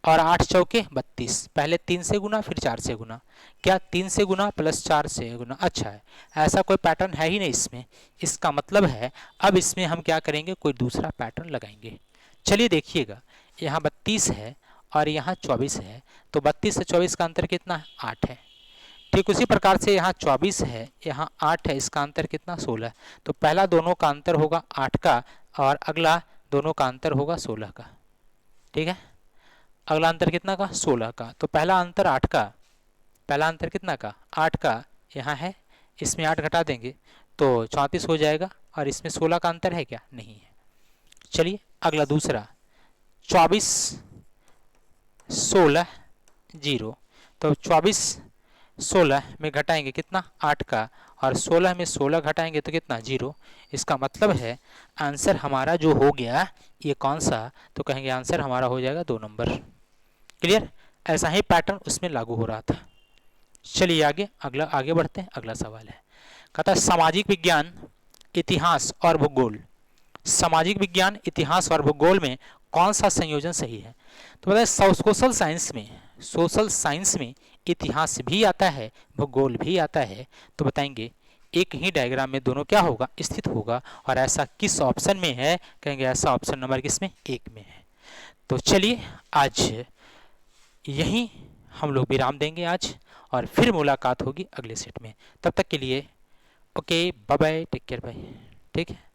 और 8 चौके 32। पहले 3 से गुना फिर 4 से गुना। क्या 3 से गुना प्लस 4 से गुना? अच्छा है, ऐसा कोई पैटर्न है ही नहीं इसमें। इसका मतलब है अब इसमें हम क्या करेंगे, कोई दूसरा पैटर्न लगाएंगे। चलिए देखिएगा, यहाँ 32 है और यहाँ 24 है, तो 32 से 24 का अंतर कितना है 8 है। ठीक उसी प्रकार से यहाँ 24 है, यहाँ 8 है, इसका अंतर कितना 16। तो पहला दोनों का अंतर होगा 8 का और अगला दोनों का अंतर होगा 16 का। ठीक है, अगला अंतर कितना का 16 का। तो पहला अंतर 8 का, पहला अंतर कितना का 8 का यहाँ है, इसमें 8 घटा देंगे तो 34 हो जाएगा और इसमें 16 का अंतर है क्या? नहीं है। चलिए अगला दूसरा 24 16 0। तो 24 16 में घटाएंगे कितना 8 का और 16 में 16 घटाएंगे तो कितना 0। इसका मतलब है आंसर हमारा जो हो गया ये कौन सा, तो कहेंगे आंसर हमारा हो जाएगा 2 नंबर। क्लियर? ऐसा ही पैटर्न उसमें लागू हो रहा था। चलिए आगे बढ़ते हैं। अगला सवाल है, कहता है सामाजिक विज्ञान इतिहास और भूगोल, सामाजिक विज्ञान इतिहास और भूगोल में कौन सा संयोजन सही है? तो बताए सोशल साइंस में इतिहास भी आता है भूगोल भी आता है। तो बताएंगे एक ही डायग्राम में दोनों क्या होगा स्थित होगा, और ऐसा किस ऑप्शन में है? कहेंगे ऐसा ऑप्शन नंबर किसमें 1 में है। तो चलिए आज यहीं हम लोग विराम देंगे आज, और फिर मुलाकात होगी अगले सेट में। तब तक के लिए okay, bye bye, take care, bye. ठीक है।